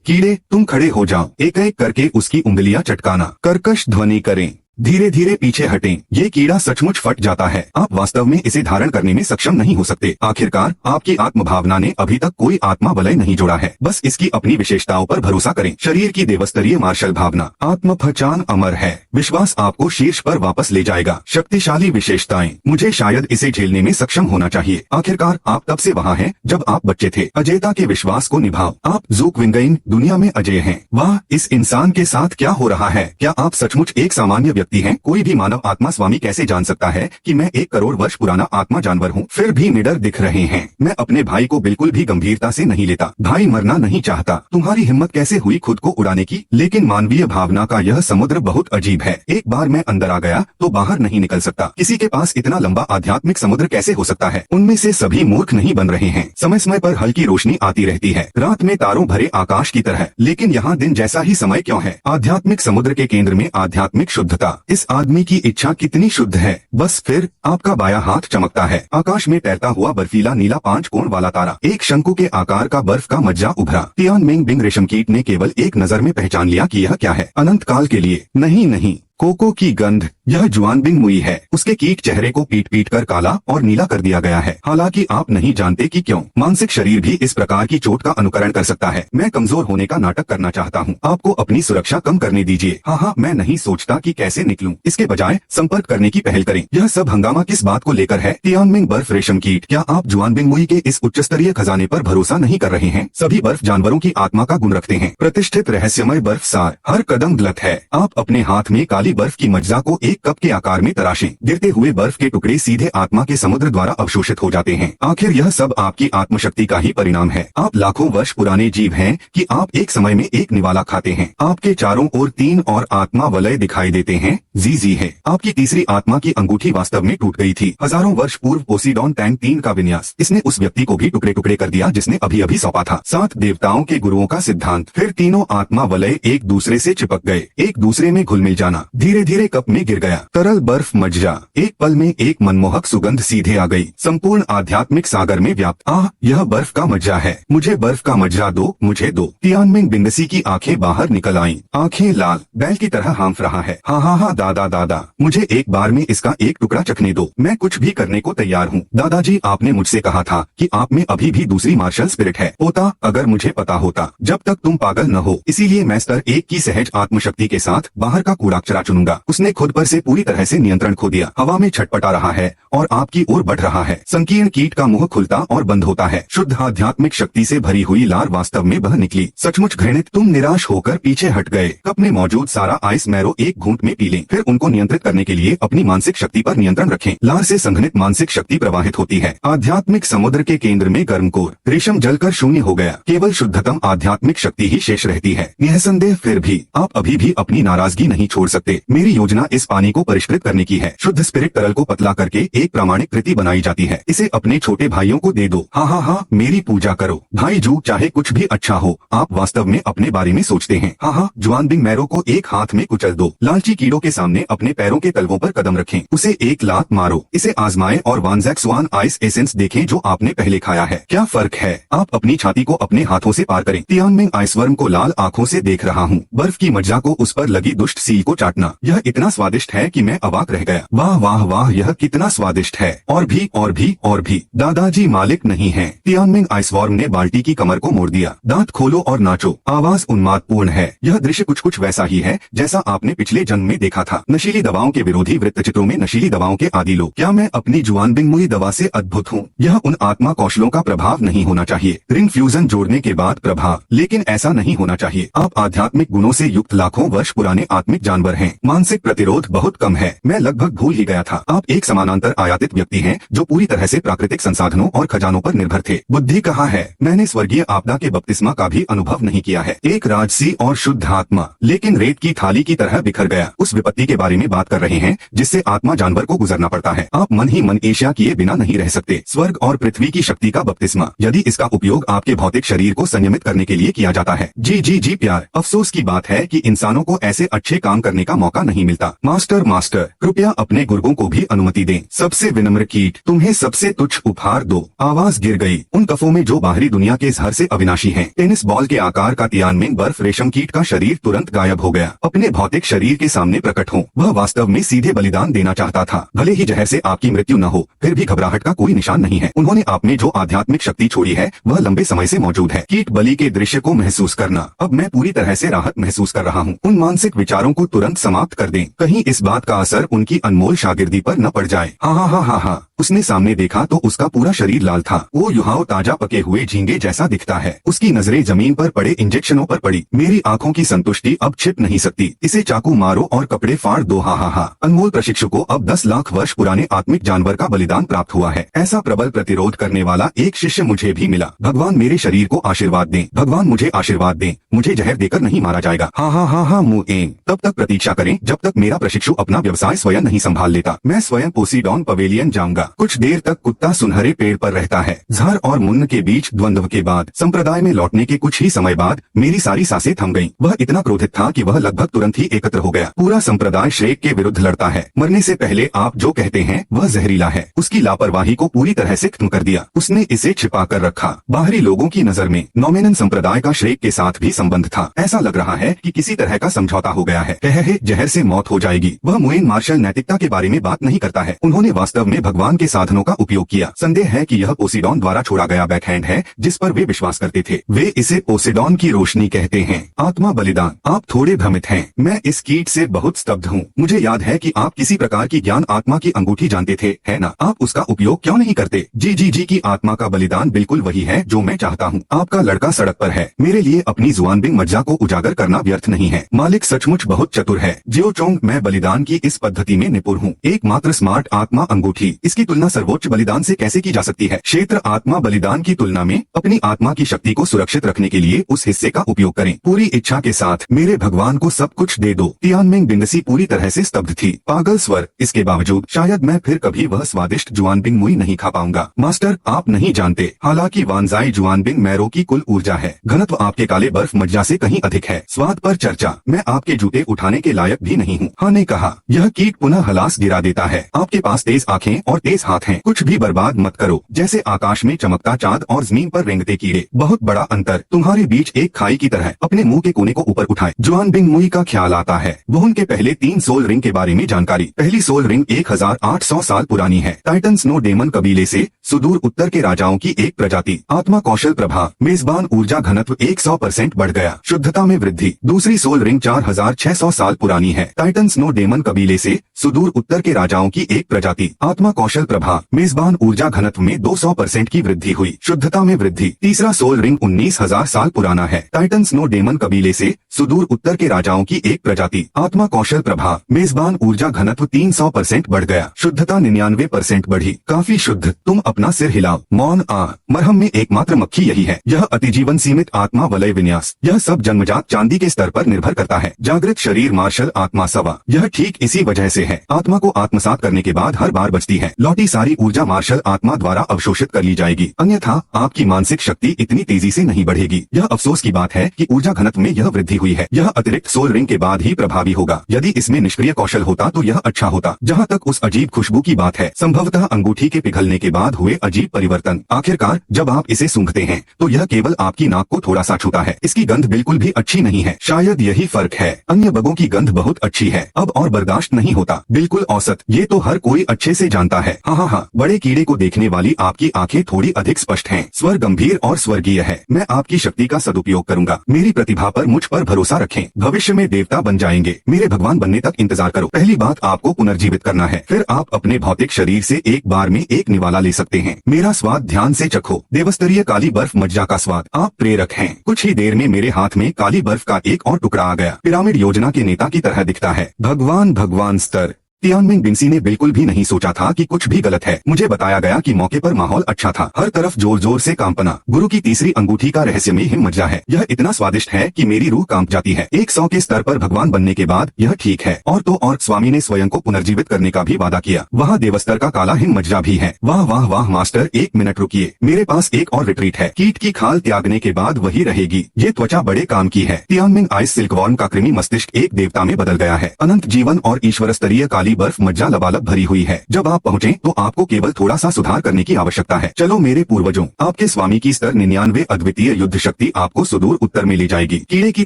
कीड़े, तुम खड़े हो जाओ। एक एक करके उसकी उंगलियां चटकाना। कर्कश ध्वनि करें। धीरे धीरे पीछे हटें। ये कीड़ा सचमुच फट जाता है। आप वास्तव में इसे धारण करने में सक्षम नहीं हो सकते। आखिरकार आपकी आत्म भावना ने अभी तक कोई आत्मा वलय नहीं जोड़ा है। बस इसकी अपनी विशेषताओं पर भरोसा करें। शरीर की देवस्तरीय मार्शल भावना। आत्म पहचान अमर है। विश्वास आपको शीर्ष पर वापस ले जाएगा। शक्तिशाली विशेषताएं। मुझे शायद इसे झेलने में सक्षम होना चाहिए। आखिरकार आप तब से वहाँ हैं जब आप बच्चे थे। अजयता के विश्वास को निभाओ। आप ज़ूक विंगइन दुनिया में अजय हैं। वाह, इस इंसान के साथ क्या हो रहा है। क्या आप सचमुच एक सामान्य व्यक्ति हैं। कोई भी मानव आत्मा स्वामी कैसे जान सकता है कि मैं 1 करोड़ वर्ष पुराना आत्मा जानवर हूँ। फिर भी निडर दिख रहे हैं। मैं अपने भाई को बिल्कुल भी गंभीरता से नहीं लेता। भाई मरना नहीं चाहता। तुम्हारी हिम्मत कैसे हुई खुद को उड़ाने की। लेकिन मानवीय भावना का यह समुद्र बहुत अजीब है। एक बार मैं अंदर आ गया तो बाहर नहीं निकल सकता। किसी के पास इतना लंबा आध्यात्मिक समुद्र कैसे हो सकता है। उनमें से सभी मूर्ख नहीं बन रहे हैं। समय समय पर हल्की रोशनी आती रहती है, रात में तारों भरे आकाश की तरह। लेकिन यहाँ दिन जैसा ही समय क्यों है। आध्यात्मिक समुद्र के केंद्र में आध्यात्मिक शुद्धता। इस आदमी की इच्छा कितनी शुद्ध है। बस फिर आपका बायां हाथ चमकता है। आकाश में तैरता हुआ बर्फीला नीला 5 कोण वाला तारा, एक शंकु के आकार का बर्फ का मज्जा उभरा। तियानमिंग बिंग रेशम कीट ने केवल एक नजर में पहचान लिया कि यह क्या है। अनंत काल के लिए नहीं, कोको की गंध। यह जुआनबिंग मुई है। उसके कीट चेहरे को पीट पीट कर काला और नीला कर दिया गया है। हालांकि आप नहीं जानते कि क्यों। मानसिक शरीर भी इस प्रकार की चोट का अनुकरण कर सकता है। मैं कमजोर होने का नाटक करना चाहता हूँ। आपको अपनी सुरक्षा कम करने दीजिए। हाँ, मैं नहीं सोचता कि कैसे निकलूं। इसके बजाय संपर्क करने की पहल करें। यह सब हंगामा किस बात को लेकर है। तियानमिंग बर्फ रेशम कीट, क्या आप जुआनबिंग मुई के इस उच्च स्तरीय खजाने पर भरोसा नहीं कर रहे हैं। सभी बर्फ जानवरों की आत्मा का गुण रखते हैं। प्रतिष्ठित रहस्यमय बर्फ सार। हर कदम गलत है। आप अपने हाथ में काली की बर्फ की मज्जा को एक कप के आकार में तराशें। गिरते हुए बर्फ के टुकड़े सीधे आत्मा के समुद्र द्वारा अवशोषित हो जाते हैं। आखिर यह सब आपकी आत्मशक्ति का ही परिणाम है। आप लाखों वर्ष पुराने जीव हैं कि आप एक समय में एक निवाला खाते हैं। आपके चारों ओर 3 और आत्मा वलय दिखाई देते हैं। जी है। आपकी तीसरी आत्मा की अंगूठी वास्तव में टूट गई थी। हजारों वर्ष पूर्व पोसीडॉन टैंक 3 का विन्यास, इसने उस व्यक्ति को भी टुकड़े टुकड़े कर दिया जिसने अभी अभी सौंपा था। 7 देवताओं के गुरुओं का सिद्धांत। फिर तीनों आत्मा वलय एक दूसरे से चिपक गए, एक दूसरे में घुल मिल जाना। धीरे धीरे कप में गिर गया तरल बर्फ मज्जा। एक पल में एक मनमोहक सुगंध सीधे आ गई, संपूर्ण आध्यात्मिक सागर में व्याप्त। यह बर्फ का मज्जा है, मुझे बर्फ का मज्जा दो, मुझे दो। तियानमेन बिंदसी की आंखें बाहर निकल आईं, आंखें लाल, बैल की तरह हाँफ रहा है। हाँ दादा दादा, मुझे एक बार में इसका एक टुकड़ा चखने दो, मैं कुछ भी करने को तैयार हूँ। दादाजी, आपने मुझसे कहा था कि आप में अभी भी दूसरी मार्शल स्पिरिट है। पोता, अगर मुझे पता होता, जब तक तुम पागल न हो। इसीलिए मैं स्तर 1 की सहज आत्मशक्ति के साथ बाहर का कूड़ा कचरा चुनूंगा। उसने खुद पर से पूरी तरह से नियंत्रण खो दिया, हवा में छटपटा रहा है और आपकी ओर बढ़ रहा है। संकीर्ण कीट का मुंह खुलता और बंद होता है। शुद्ध आध्यात्मिक शक्ति से भरी हुई लार वास्तव में बह निकली। सचमुच घृणित, तुम निराश होकर पीछे हट गए। कप में मौजूद सारा आइस मैरो एक घूंट में पी लें, फिर उनको नियंत्रित करने के लिए अपनी मानसिक शक्ति पर नियंत्रण रखें। लार से संघनित मानसिक शक्ति प्रवाहित होती है। आध्यात्मिक समुद्र के केंद्र में गर्म कोर रेशम जलकर शून्य हो गया। केवल शुद्धतम आध्यात्मिक शक्ति ही शेष रहती है। निसंदेह फिर भी आप अभी भी अपनी नाराजगी नहीं छोड़ सकते। मेरी योजना इस पानी को परिष्कृत करने की है। शुद्ध स्पिरिट तरल को पतला करके एक प्रामाणिक कृति बनाई जाती है। इसे अपने छोटे भाइयों को दे दो। हाँ, मेरी पूजा करो। भाई जू, चाहे कुछ भी अच्छा हो, आप वास्तव में अपने बारे में सोचते हैं। हाँ, जुआनबिंग मैरो को एक हाथ में कुचल दो। लालची कीड़ों के सामने अपने पैरों के तलवों पर कदम रखें, उसे एक लात मारो। इसे आजमाएं और वानजैक स्वान आइस एसेंस देखें जो आपने पहले खाया है। क्या फर्क है? आप अपनी छाती को अपने हाथों से पार करें। तियानमेन आइसवर्म को लाल आंखों से देख रहा हूँ। बर्फ की मज्जा को उस पर लगी दुष्ट सील को चाटना, यह इतना स्वादिष्ट है कि मैं अवाक रह गया। वाह वाह वाह, यह कितना स्वादिष्ट है। और भी और भी और भी। दादाजी मालिक नहीं है। तियानमेन आइसवर्म ने बाल्टी की कमर को मोड़ दिया। दांत खोलो और नाचो। आवाज उन्मादपूर्ण है। यह दृश्य कुछ वैसा ही है जैसा आपने पिछले जन्म में देखा था। नशीली दवाओं के विरोधी वृत्तचित्रों में नशीली दवाओं के आदि लोग। क्या मैं अपनी जुआनबिंग मुई दवा से अद्भुत हूँ? यह उन आत्मा कौशलों का प्रभाव नहीं होना चाहिए। रिंग फ्यूजन जोड़ने के बाद प्रभाव, लेकिन ऐसा नहीं होना चाहिए। आप आध्यात्मिक गुणों से युक्त लाखों वर्ष पुराने आत्मिक जानवर हैं। मानसिक प्रतिरोध बहुत कम है। मैं लगभग भूल ही गया था। आप एक समानांतर आयातित व्यक्ति हैं जो पूरी तरह से प्राकृतिक संसाधनों और खजानों पर निर्भर थे। बुद्धि कहाँ है? मैंने स्वर्गीय आपदा के बपतिस्मा का भी अनुभव नहीं किया है। एक राजसी और शुद्ध आत्मा, लेकिन रेत की थाली की तरह बिखर गया। उस विपत्ति के बारे में बात कर रहे हैं जिससे आत्मा जानवर को गुजरना पड़ता है। आप मन ही मन एशिया किए बिना नहीं रह सकते। स्वर्ग और पृथ्वी की शक्ति का बपतिस्मा, यदि इसका उपयोग आपके भौतिक शरीर को संयमित करने के लिए किया जाता है। जी प्यार, अफसोस की बात है कि इंसानों को ऐसे अच्छे काम करने का मौका नहीं मिलता। मास्टर कृपया अपने गुर्गों को भी अनुमति दें। सबसे विनम्र कीट, तुम्हें सबसे तुच्छ उपहार दो। आवाज गिर गई उन कफों में जो बाहरी दुनिया के जहर से अविनाशी हैं। टेनिस बॉल के आकार का तियानमेन बर्फ रेशम कीट का शरीर तुरंत गायब हो गया। अपने भौतिक शरीर के सामने प्रकट हो। वह वास्तव में सीधे बलिदान देना चाहता था। भले ही जहर से आपकी मृत्यु न हो, फिर भी घबराहट का कोई निशान नहीं है। उन्होंने आप में जो आध्यात्मिक शक्ति छोड़ी है वह लंबे समय से मौजूद है। कीट बलि के दृश्य को महसूस करना। अब मैं पूरी तरह से राहत महसूस कर रहा हूँ। उन मानसिक विचारों को तुरंत समाप्त कर दें, कहीं इस बात का असर उनकी अनमोल शागिर्दी पर न पड़ जाए। हाँ। उसने सामने देखा तो उसका पूरा शरीर लाल था। वो युहाओ ताजा पके हुए झींगे जैसा दिखता है। उसकी नजरें जमीन पर पड़े इंजेक्शनों पर पड़ी। मेरी आंखों की संतुष्टि अब छिप नहीं सकती। इसे चाकू मारो और कपड़े फाड़ दो। हा। अनमोल प्रशिक्षु को अब 10 लाख वर्ष पुराने आत्मिक जानवर का बलिदान प्राप्त हुआ है। ऐसा प्रबल प्रतिरोध करने वाला एक शिष्य मुझे भी मिला। भगवान मेरे शरीर को आशीर्वाद दें। भगवान मुझे आशीर्वाद दें। मुझे जहर देकर नहीं मारा जाएगा। हाँ मुएंग। तब तक प्रतीक्षा करें जब तक मेरा प्रशिक्षु अपना व्यवसाय स्वयं नहीं संभाल लेता। मैं स्वयं पोसीडॉन पवेलियन जाऊंगा। कुछ देर तक कुत्ता सुनहरे पेड़ पर रहता है। झार और मुन्न के बीच द्वंद्व के बाद संप्रदाय में लौटने के कुछ ही समय बाद मेरी सारी सांसें थम गईं। वह इतना क्रोधित था कि वह लगभग तुरंत ही एकत्र हो गया। पूरा संप्रदाय श्रेक के विरुद्ध लड़ता है। मरने से पहले आप जो कहते हैं वह जहरीला है। उसकी लापरवाही को पूरी तरह से खत्म कर दिया। उसने इसे छिपा कर रखा। बाहरी लोगों की नजर में नोमेनन संप्रदाय का श्रेक के साथ भी संबंध था। ऐसा लग रहा है कि किसी तरह का समझौता हो गया है। जहर से मौत हो जाएगी। वह मुएन मार्शल नैतिकता के बारे में बात नहीं करता है। उन्होंने वास्तव में भगवान के साधनों का उपयोग किया। संदेह है कि यह पोसीडॉन द्वारा छोड़ा गया बैकहैंड है जिस पर वे विश्वास करते थे। वे इसे पोसीडॉन की रोशनी कहते हैं। आत्मा बलिदान। आप थोड़े भ्रमित हैं। मैं इस कीट से बहुत स्तब्ध हूँ। मुझे याद है कि आप किसी प्रकार की ज्ञान आत्मा की अंगूठी जानते थे, है ना? आप उसका उपयोग क्यों नहीं करते? जी की आत्मा का बलिदान बिल्कुल वही है जो मैं चाहता हूँ। आपका लड़का सड़क पर है। मेरे लिए अपनी जुआनबिंग मज्जा को उजागर करना व्यर्थ नहीं है। मालिक सचमुच बहुत चतुर है। जियोचोंग, मैं बलिदान की इस पद्धति में निपुण हूँ। एकमात्र स्मार्ट आत्मा अंगूठी, इसकी तुलना सर्वोच्च बलिदान से कैसे की जा सकती है। क्षेत्र आत्मा बलिदान की तुलना में अपनी आत्मा की शक्ति को सुरक्षित रखने के लिए उस हिस्से का उपयोग करें। पूरी इच्छा के साथ मेरे भगवान को सब कुछ दे दो। तियानमिंग बिंगसी पूरी तरह से स्तब्ध थी। पागल स्वर, इसके बावजूद शायद मैं फिर कभी वह स्वादिष्ट जुआनबिंग मुई नहीं खा पाऊंगा। मास्टर, आप नहीं जानते, हालांकि वानजाई जुआनबिंग मैरो की कुल ऊर्जा है, घनत्व आपके काले बर्फ मज्जा से कहीं अधिक है। स्वाद पर चर्चा, मैं आपके जूते उठाने के लायक भी नहीं हूँ। हाँ ने कहा, यह कीट पुनः हलास गिरा देता है। आपके पास तेज आंखें और तेज हाथ हैं, कुछ भी बर्बाद मत करो। जैसे आकाश में चमकता चांद और जमीन पर रेंगते कीड़े, बहुत बड़ा अंतर तुम्हारे बीच एक खाई की तरह। अपने मुंह के कोने को ऊपर उठाए। जुआनबिंग मुई का ख्याल आता है। वुन के पहले 3 सोल रिंग के बारे में जानकारी। पहली सोल रिंग 1800 साल पुरानी है। टाइटन स्नो डेमन कबीले से सुदूर उत्तर के राजाओं की एक प्रजाति। आत्मा कौशल प्रभाव, मेजबान ऊर्जा घनत्व 100% बढ़ गया। शुद्धता में वृद्धि। दूसरी सोल रिंग 4600 साल पुरानी है। टाइटन स्नो डेमन कबीले से सुदूर उत्तर के राजाओं की एक प्रजाति। आत्मा कौशल प्रभाव, मेजबान ऊर्जा घनत्व में 200% की वृद्धि हुई। शुद्धता में वृद्धि। तीसरा सोल रिंग 19000 साल पुराना है। टाइटन स्नो डेमन कबीले से सुदूर उत्तर के राजाओं की एक प्रजाति। आत्मा कौशल प्रभाव, मेजबान ऊर्जा घनत्व 300% बढ़ गया। शुद्धता 99% बढ़ी। काफी शुद्ध। तुम अपना सिर हिलाओ। मौन आ। मरहम में एकमात्र मक्खी यही है। यह अतिजीवन सीमित आत्मा वलय विन्यास, यह सब जन्मजात चांदी के स्तर पर निर्भर करता है। जागृत शरीर मार्शल आत्मा सवा, यह ठीक इसी वजह से है। आत्मा को आत्मसात करने के बाद हर बार बचती है। लौटी सारी ऊर्जा मार्शल आत्मा द्वारा अवशोषित कर ली जाएगी, अन्यथा आपकी मानसिक शक्ति इतनी तेजी से नहीं बढ़ेगी। यह अफसोस की बात है कि ऊर्जा घनत्व में यह वृद्धि हुई है। यह अतिरिक्त सोल रिंग के बाद ही प्रभावी होगा। यदि इसमें निष्क्रिय कौशल होता तो यह अच्छा होता। जहाँ तक उस अजीब खुशबू की बात है, संभवतः अंगूठी के पिघलने के बाद हुए अजीब परिवर्तन। आखिरकार जब आप इसे सूंघते हैं तो यह केवल आपकी नाक को थोड़ा सा छूता है। इसकी गंध बिल्कुल भी अच्छी नहीं है। शायद यही फर्क है। अन्य बगों की गंध बहुत अच्छी है, अब और बर्दाश्त नहीं होता। बिल्कुल औसत, ये तो हर कोई अच्छे से जानता है। हाँ, बड़े कीड़े को देखने वाली आपकी आंखें थोड़ी अधिक स्पष्ट हैं। स्वर गंभीर और स्वर्गीय है। मैं आपकी शक्ति का सदुपयोग करूंगा। मेरी प्रतिभा पर मुझ पर भरोसा रखें। भविष्य में देवता बन जाएंगे। मेरे भगवान बनने तक इंतजार करो। पहली बात, आपको पुनर्जीवित करना है, फिर आप अपने भौतिक शरीर से एक बार में एक निवाला ले सकते हैं। मेरा स्वाद ध्यान से चखो। देवस्तरीय काली बर्फ मज्जा का स्वाद। आप प्रेरक हैं। कुछ ही देर में मेरे हाथ में काली बर्फ का एक और टुकड़ा आ गया। पिरामिड योजना के नेता की तरह दिखता है। भगवान स्तर। तियानमिंग बिंगसी ने बिल्कुल भी नहीं सोचा था कि कुछ भी गलत है। मुझे बताया गया कि मौके पर माहौल अच्छा था। हर तरफ जोर जोर से कांपना। गुरु की तीसरी अंगूठी का रहस्यमय हिममज्जा है। यह इतना स्वादिष्ट है कि मेरी रूह कांप जाती है। 100 के स्तर पर भगवान बनने के बाद यह ठीक है। और तो और स्वामी ने स्वयं को पुनर्जीवित करने का भी वादा किया। वहाँ देवस्तर का काला हिममज्जा भी है। वाह वाह वाह मास्टर, 1 मिनट रुकिए, मेरे पास एक और रिट्रीट है। कीट की खाल त्यागने के बाद वही रहेगी। ये त्वचा बड़े काम की है। तियानमिंग आइस सिल्कवॉर्म का कृमि मस्तिष्क एक देवता में बदल गया है। अनंत जीवन और ईश्वर स्तरीय काली बर्फ मज्जा लबालब भरी हुई है। जब आप पहुँचे तो आपको केवल थोड़ा सा सुधार करने की आवश्यकता है। चलो मेरे पूर्वजों, आपके स्वामी की स्तर 99 अद्वितीय युद्ध शक्ति आपको सुदूर उत्तर में ले जाएगी। कीड़े की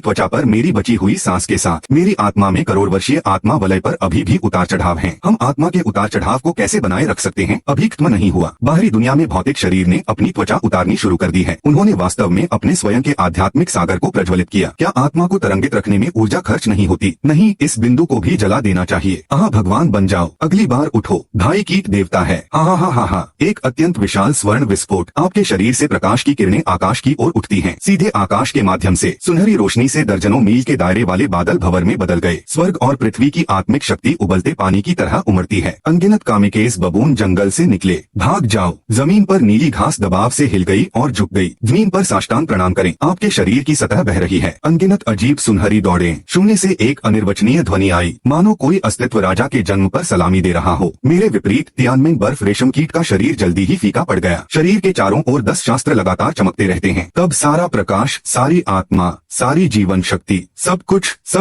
त्वचा पर मेरी बची हुई सांस के साथ मेरी आत्मा में करोड़ वर्षीय आत्मा वलय पर अभी भी उतार चढ़ाव है। हम आत्मा के उतार चढ़ाव को कैसे बनाए रख सकते हैं? अभी खत्म नहीं हुआ। बाहरी दुनिया में भौतिक शरीर ने अपनी त्वचा उतारनी शुरू कर दी है। उन्होंने वास्तव में अपने स्वयं के आध्यात्मिक सागर को प्रज्वलित किया। क्या आत्मा को तरंगित रखने में ऊर्जा खर्च नहीं होती? नहीं, इस बिंदु को भी जला देना चाहिए। भगवान बन जाओ। अगली बार उठो। भाई कीट देवता है। हा। एक अत्यंत विशाल स्वर्ण विस्फोट। आपके शरीर से प्रकाश की किरणें आकाश की ओर उठती हैं। सीधे आकाश के माध्यम से सुनहरी रोशनी से दर्जनों मील के दायरे वाले बादल भंवर में बदल गए। स्वर्ग और पृथ्वी की आत्मिक शक्ति उबलते पानी की तरह उमड़ती है। अनगिनत कामिकेस बबून जंगल से निकले। भाग जाओ। जमीन पर नीली घास दबाव से हिल गई और झुक गई। जमीन पर साष्टांग प्रणाम करें। आपके शरीर की सतह बह रही है। अनगिनत अजीब सुनहरी दौड़ें। शून्य से एक अनिर्वचनीय ध्वनि आई, मानो कोई अस्तित्व राजा के जन्म पर सलामी दे रहा हो। मेरे विपरीत तियानमिंग बर्फ रेशम कीट का शरीर जल्दी ही फीका पड़ गया। शरीर के चारों ओर 10 शास्त्र लगातार चमकते रहते हैं। तब सारा प्रकाश, सारी आत्मा, सारी जीवन शक्ति, सब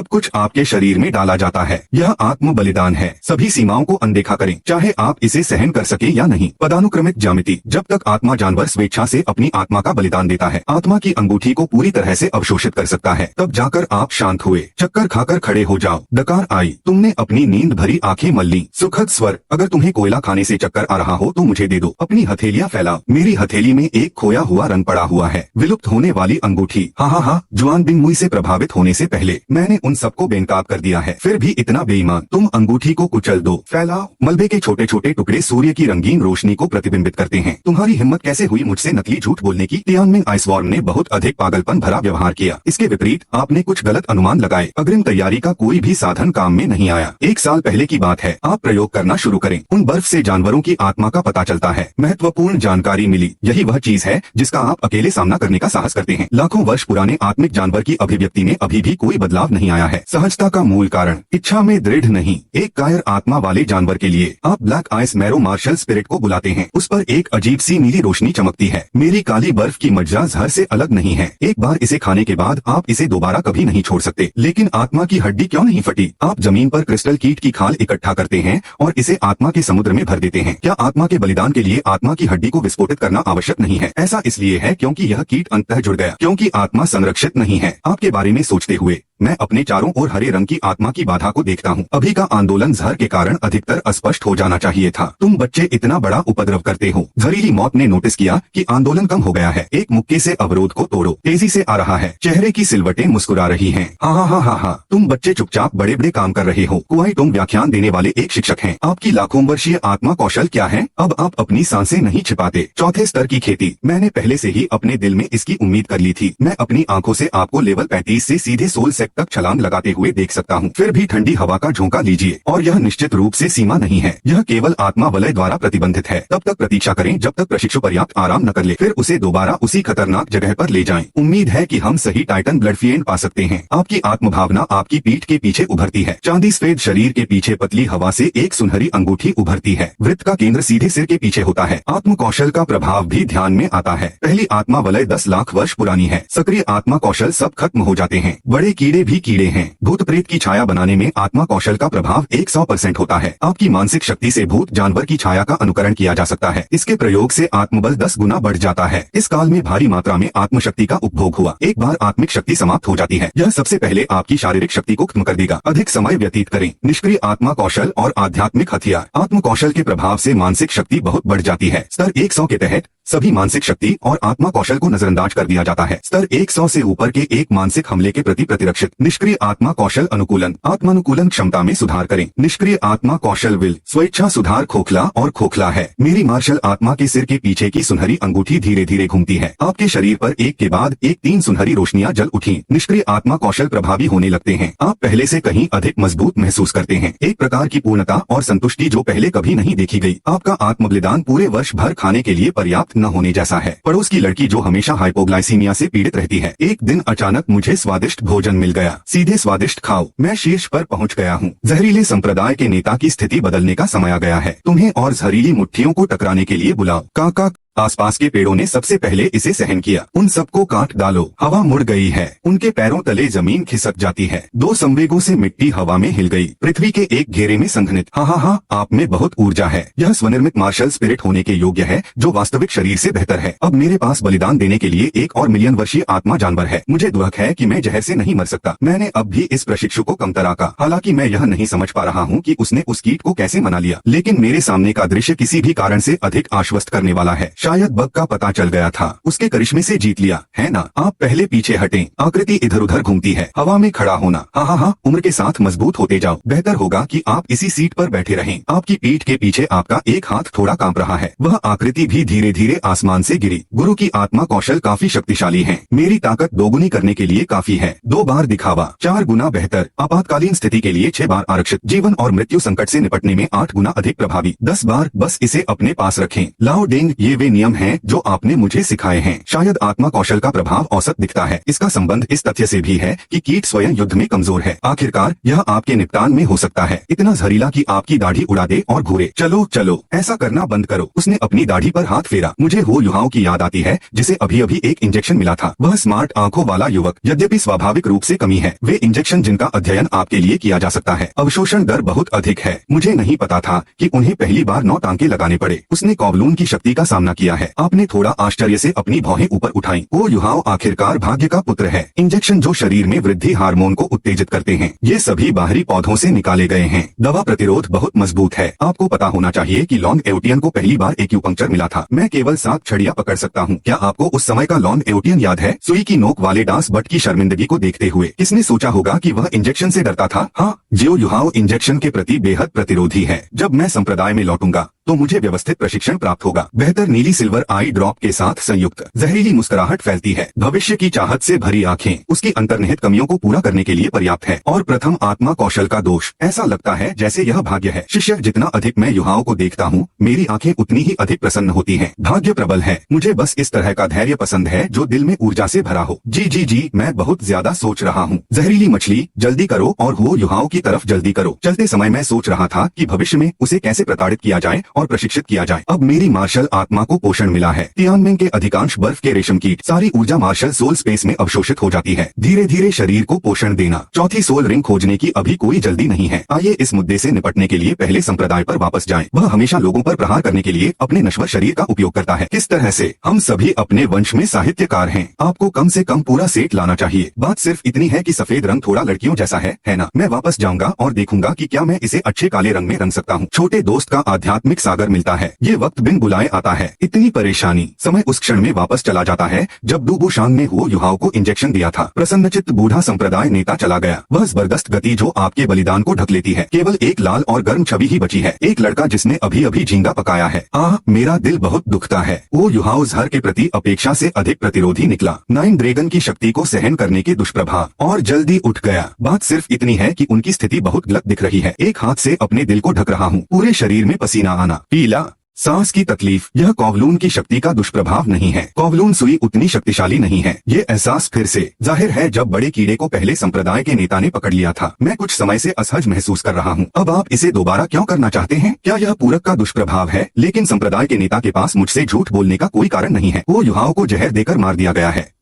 कुछ आपके शरीर में डाला जाता है। यह आत्म बलिदान है। सभी सीमाओं को अनदेखा करें, चाहे आप इसे सहन कर सके या नहीं। पदानुक्रमित ज्यामिति। जब तक आत्मा जानवर स्वेच्छा से अपनी आत्मा का बलिदान देता है, आत्मा की अंगूठी को पूरी तरह से अवशोषित कर सकता है। तब जाकर आप शांत हुए। चक्कर खाकर खड़े हो जाओ। डकार आई। तुमने अपनी नींद भरी आंखें मल ली। सुखद स्वर, अगर तुम्हें कोयला खाने से चक्कर आ रहा हो तो मुझे दे दो। अपनी हथेलियां फैलाओ। मेरी हथेली में एक खोया हुआ रंग पड़ा हुआ है। विलुप्त होने वाली अंगूठी। हाँ, जुआन बिंग मुई से प्रभावित होने से पहले मैंने उन सबको बेनकाब कर दिया है। फिर भी इतना बेईमान। तुम अंगूठी को कुचल दो। फैलाओ। मलबे के छोटे छोटे टुकड़े सूर्य की रंगीन रोशनी को प्रतिबिंबित करते हैं। तुम्हारी हिम्मत कैसे हुई मुझसे नकली झूठ बोलने की? तियानमेन आइसवॉर्म ने बहुत अधिक पागलपन भरा व्यवहार किया। इसके विपरीत आपने कुछ गलत अनुमान लगाए। अग्रिम तैयारी का कोई भी साधन काम में नहीं आया। 1 साल पहले की बात है। आप प्रयोग करना शुरू करें। उन बर्फ से जानवरों की आत्मा का पता चलता है। महत्वपूर्ण जानकारी मिली। यही वह चीज है जिसका आप अकेले सामना करने का साहस करते हैं। लाखों वर्ष पुराने आत्मिक जानवर की अभिव्यक्ति में अभी भी कोई बदलाव नहीं आया है। सहजता का मूल कारण इच्छा में दृढ़ नहीं। एक कायर आत्मा वाले जानवर के लिए आप black ice marrow marshal spirit को बुलाते हैं। उस पर एक अजीब सी नीली रोशनी चमकती है। मेरी काली बर्फ की मज्जा जहर से अलग नहीं है। एक बार इसे खाने के बाद आप इसे दोबारा कभी नहीं छोड़ सकते। लेकिन आत्मा की हड्डी क्यों नहीं फटी? आप जमीन पर क्रिस्टल कीट की खाल इकट्ठा करते हैं और इसे आत्मा के समुद्र में भर देते हैं। क्या आत्मा के बलिदान के लिए आत्मा की हड्डी को विस्फोटित करना आवश्यक नहीं है? ऐसा इसलिए है क्योंकि यह कीट अंततः जुड़ गया। क्योंकि आत्मा संरक्षित नहीं है। आपके बारे में सोचते हुए मैं अपने चारों ओर हरे रंग की आत्मा की बाधा को देखता हूँ। अभी का आंदोलन जहर के कारण अधिकतर अस्पष्ट हो जाना चाहिए था। तुम बच्चे इतना बड़ा उपद्रव करते हो। जहरीली मौत ने नोटिस किया कि आंदोलन कम हो गया है। एक मुक्के से अवरोध को तोड़ो। तेजी से आ रहा है। चेहरे की सिलवटें मुस्कुरा रही हैं। हाँ। तुम बच्चे चुपचाप बड़े बड़े काम कर रहे हो। कुआई तुम व्याख्यान देने वाले एक शिक्षक हैं। आपकी लाखों वर्षीय आत्मा कौशल क्या है? अब आप अपनी सांसें नहीं छिपाते। चौथे स्तर की खेती। मैंने पहले से ही अपने दिल में इसकी उम्मीद कर ली थी। मैं अपनी आंखों से आपको लेवल 35 से सीधे 16 तक छलांग लगाते हुए देख सकता हूँ। फिर भी ठंडी हवा का झोंका लीजिए। और यह निश्चित रूप से सीमा नहीं है। यह केवल आत्मा वलय द्वारा प्रतिबंधित है। तब तक प्रतीक्षा करें जब तक प्रशिक्षु पर्याप्त आराम न कर ले। फिर उसे दोबारा उसी खतरनाक जगह पर ले जाएं। उम्मीद है कि हम सही टाइटन ब्लड फ्लूएंट पा सकते हैं। आपकी आत्म भावना आपकी पीठ के पीछे उभरती है। चांदी सफेद शरीर के पीछे पतली हवा से एक सुनहरी अंगूठी उभरती है। वृत्त का केंद्र सीधे सिर के पीछे होता है। आत्म कौशल का प्रभाव भी ध्यान में आता है। पहली आत्मा वलय 10 लाख वर्ष पुरानी है। सक्रिय आत्मा कौशल सब खत्म हो जाते हैं। बड़े कीड़े भी कीड़े हैं। भूत प्रेत की छाया बनाने में आत्मा कौशल का प्रभाव 100% होता है। आपकी मानसिक शक्ति से भूत जानवर की छाया का अनुकरण किया जा सकता है। इसके प्रयोग से आत्मबल 10 गुना बढ़ जाता है। इस काल में भारी मात्रा में आत्मशक्ति का उपभोग हुआ। एक बार आत्मिक शक्ति समाप्त हो जाती है, यह सबसे पहले आपकी शारीरिक शक्ति को खत्म कर देगा। अधिक समय व्यतीत करें। निष्क्रिय आत्मा कौशल और आध्यात्मिक हथियार। आत्म कौशल के प्रभाव से मानसिक शक्ति बहुत बढ़ जाती है। स्तर 100 के तहत सभी मानसिक शक्ति और आत्मा कौशल को नजरअंदाज कर दिया जाता है। स्तर 100 से ऊपर के एक मानसिक हमले के प्रति प्रतिरक्षित। निष्क्रिय आत्मा कौशल अनुकूलन। आत्मानुकूलन क्षमता में सुधार करें। निष्क्रिय आत्मा कौशल विल स्वेच्छा सुधार खोखला और खोखला है। मेरी मार्शल आत्मा के सिर के पीछे की सुनहरी अंगूठी धीरे धीरे घूमती है। आपके शरीर पर एक के बाद एक 3 सुनहरी रोशनियां जल उठी। निष्क्रिय आत्मा कौशल प्रभावी होने लगते हैं। आप पहले से कहीं अधिक मजबूत महसूस करते हैं। एक प्रकार की पूर्णता और संतुष्टि जो पहले कभी नहीं देखी गई। आपका आत्म बलिदान पूरे वर्ष भर खाने के लिए पर्याप्त न होने जैसा है। पड़ोस की लड़की जो हमेशा हाइपोग्लाइसीमिया से पीड़ित रहती है, एक दिन अचानक मुझे स्वादिष्ट भोजन मिल गया। सीधे स्वादिष्ट खाओ। मैं शीर्ष पर पहुंच गया हूँ। जहरीले संप्रदाय के नेता की स्थिति बदलने का समय आ गया है। तुम्हें और जहरीली मुट्ठियों को टकराने के लिए बुलाओ। काका आसपास के पेड़ों ने सबसे पहले इसे सहन किया। उन सबको काट डालो। हवा मुड़ गई है। उनके पैरों तले जमीन खिसक जाती है। 2 संवेगों से मिट्टी हवा में हिल गई। पृथ्वी के एक घेरे में संघनित। हाँ, आप में बहुत ऊर्जा है। यह स्वनिर्मित मार्शल स्पिरिट होने के योग्य है जो वास्तविक शरीर से बेहतर है। अब मेरे पास बलिदान देने के लिए एक और मिलियन वर्षीय आत्मा जानवर है। मुझे दुख है कि मैं जहर से नहीं मर सकता। मैंने अब भी इस प्रशिक्षु को कमतर आका। हालांकि मैं यह नहीं समझ पा रहा हूँ कि उसने उस कीट को कैसे मना लिया, लेकिन मेरे सामने का दृश्य किसी भी कारण से अधिक आश्वस्त करने वाला है। शायद बग का पता चल गया था। उसके करिश्मे से जीत लिया है ना। आप पहले पीछे हटें। आकृति इधर उधर घूमती है। हवा में खड़ा होना। हाँ, उम्र के साथ मजबूत होते जाओ। बेहतर होगा कि आप इसी सीट पर बैठे रहें। आपकी पीठ के पीछे आपका एक हाथ थोड़ा कांप रहा है। वह आकृति भी धीरे धीरे आसमान से गिरी। गुरु की आत्मा कौशल काफी शक्तिशाली है। मेरी ताकत 2 गुनी करने के लिए काफी है। 2 बार दिखावा 4 गुना बेहतर। आपातकालीन स्थिति के लिए 6 बार आरक्षित। जीवन और मृत्यु संकट से निपटने में 8 गुना अधिक प्रभावी। 10 बार। बस इसे अपने पास रखें। लाओ डेंग, ये वे नियम हैं जो आपने मुझे सिखाए हैं। शायद आत्मा कौशल का प्रभाव औसत दिखता है। इसका संबंध इस तथ्य से भी है कि कीट स्वयं युद्ध में कमजोर है। आखिरकार यह आपके निपटान में हो सकता है। इतना जहरीला कि आपकी दाढ़ी उड़ा दे और घूरे। चलो, ऐसा करना बंद करो। उसने अपनी दाढ़ी पर हाथ फेरा। मुझे वो युवाओं की याद आती है जिसे अभी अभी एक इंजेक्शन मिला था। वह स्मार्ट आंखों वाला युवक। यद्यपि स्वाभाविक रूप से कमी है, वे इंजेक्शन जिनका अध्ययन आपके लिए किया जा सकता है। अवशोषण दर बहुत अधिक है। मुझे नहीं पता था कि उन्हें पहली बार 9 टांके लगाने पड़े। उसने कॉवलून की शक्ति का सामना किया। किया है। आपने थोड़ा आश्चर्य से अपनी भौहें ऊपर उठाई। ओ युहाओ आखिरकार भाग्य का पुत्र है। इंजेक्शन जो शरीर में वृद्धि हार्मोन को उत्तेजित करते हैं, ये सभी बाहरी पौधों से निकाले गए हैं। दवा प्रतिरोध बहुत मजबूत है। आपको पता होना चाहिए कि लॉन्ग एओटियन को पहली बार एक्यूपंक्चर मिला था। मैं केवल 7 छड़ियां पकड़ सकता हूँ। क्या आपको उस समय का लॉन्ग एओटियन याद है? सुई की नोक वाले डांस बट की शर्मिंदगी को देखते हुए किसने सोचा होगा कि वह इंजेक्शन से डरता था? हाँ, जियो युहाओ इंजेक्शन के प्रति बेहद प्रतिरोधी है। जब मैं संप्रदाय में लौटूंगा तो मुझे व्यवस्थित प्रशिक्षण प्राप्त होगा। बेहतर नीली सिल्वर आई ड्रॉप के साथ संयुक्त जहरीली मुस्कुराहट फैलती है। भविष्य की चाहत से भरी आंखें उसकी अंतर्निहित कमियों को पूरा करने के लिए पर्याप्त है। और प्रथम आत्मा कौशल का दोष, ऐसा लगता है जैसे यह भाग्य है। शिष्य, जितना अधिक मैं युवाओं को देखता हूँ, मेरी आंखें उतनी ही अधिक प्रसन्न होती हैं। भाग्य प्रबल है। मुझे बस इस तरह का धैर्य पसंद है जो दिल में ऊर्जा से भरा हो। जी, मैं बहुत ज्यादा सोच रहा हूँ। जहरीली मछली, जल्दी करो और हो युवाओं की तरफ जल्दी करो। चलते समय मैं सोच रहा था कि भविष्य में उसे कैसे प्रताड़ित किया जाए और प्रशिक्षित किया जाए। अब मेरी मार्शल आत्मा को पोषण मिला है। तियानमेन के अधिकांश बर्फ के रेशम कीट सारी ऊर्जा मार्शल सोल स्पेस में अवशोषित हो जाती है। धीरे धीरे शरीर को पोषण देना। चौथी सोल रिंग खोजने की अभी कोई जल्दी नहीं है। आइए इस मुद्दे से निपटने के लिए पहले संप्रदाय पर वापस जाएं। वह हमेशा लोगों पर प्रहार करने के लिए अपने नश्वर शरीर का उपयोग करता है। किस तरह से? हम सभी अपने वंश में साहित्यकार हैं। आपको कम से कम पूरा सेट लाना चाहिए। बात सिर्फ इतनी है कि सफेद रंग थोड़ा लड़कियों जैसा है ना? मैं वापस जाऊंगा और देखूंगा कि क्या मैं इसे अच्छे काले रंग में रंग सकता हूँ। छोटे दोस्त का आध्यात्मिक सागर मिलता है। ये वक्त बिन बुलाए आता है। इतनी परेशानी। समय उस क्षण में वापस चला जाता है जब डूबू शांग ने हो युहाओं को इंजेक्शन दिया था। प्रसन्नचित्त बूढ़ा संप्रदाय नेता चला गया। वह जबरदस्त गति जो आपके बलिदान को ढक लेती है। केवल एक लाल और गर्म छवि ही बची है। एक लड़का जिसने अभी अभी झींगा पकाया है। मेरा दिल बहुत दुखता है। वो युहाओं हर के प्रति अपेक्षा से अधिक प्रतिरोधी निकला। 9 ड्रैगन की शक्ति को सहन करने के दुष्प्रभाव और जल्दी उठ गया। बात सिर्फ इतनी है कि उनकी स्थिति बहुत गलत दिख रही है। एक हाथ से अपने दिल को ढक रहा हूँ। पूरे शरीर में पसीना आना, पीला, सांस की तकलीफ। यह कॉवलून की शक्ति का दुष्प्रभाव नहीं है। कॉवलून सुई उतनी शक्तिशाली नहीं है। ये एहसास फिर से जाहिर है जब बड़े कीड़े को पहले संप्रदाय के नेता ने पकड़ लिया था। मैं कुछ समय से असहज महसूस कर रहा हूँ। अब आप इसे दोबारा क्यों करना चाहते हैं? क्या यह पूरक का दुष्प्रभाव है? लेकिन संप्रदाय के नेता के पास मुझसे झूठ बोलने का कोई कारण नहीं है। वो युवाओं को जहर देकर मार दिया गया है।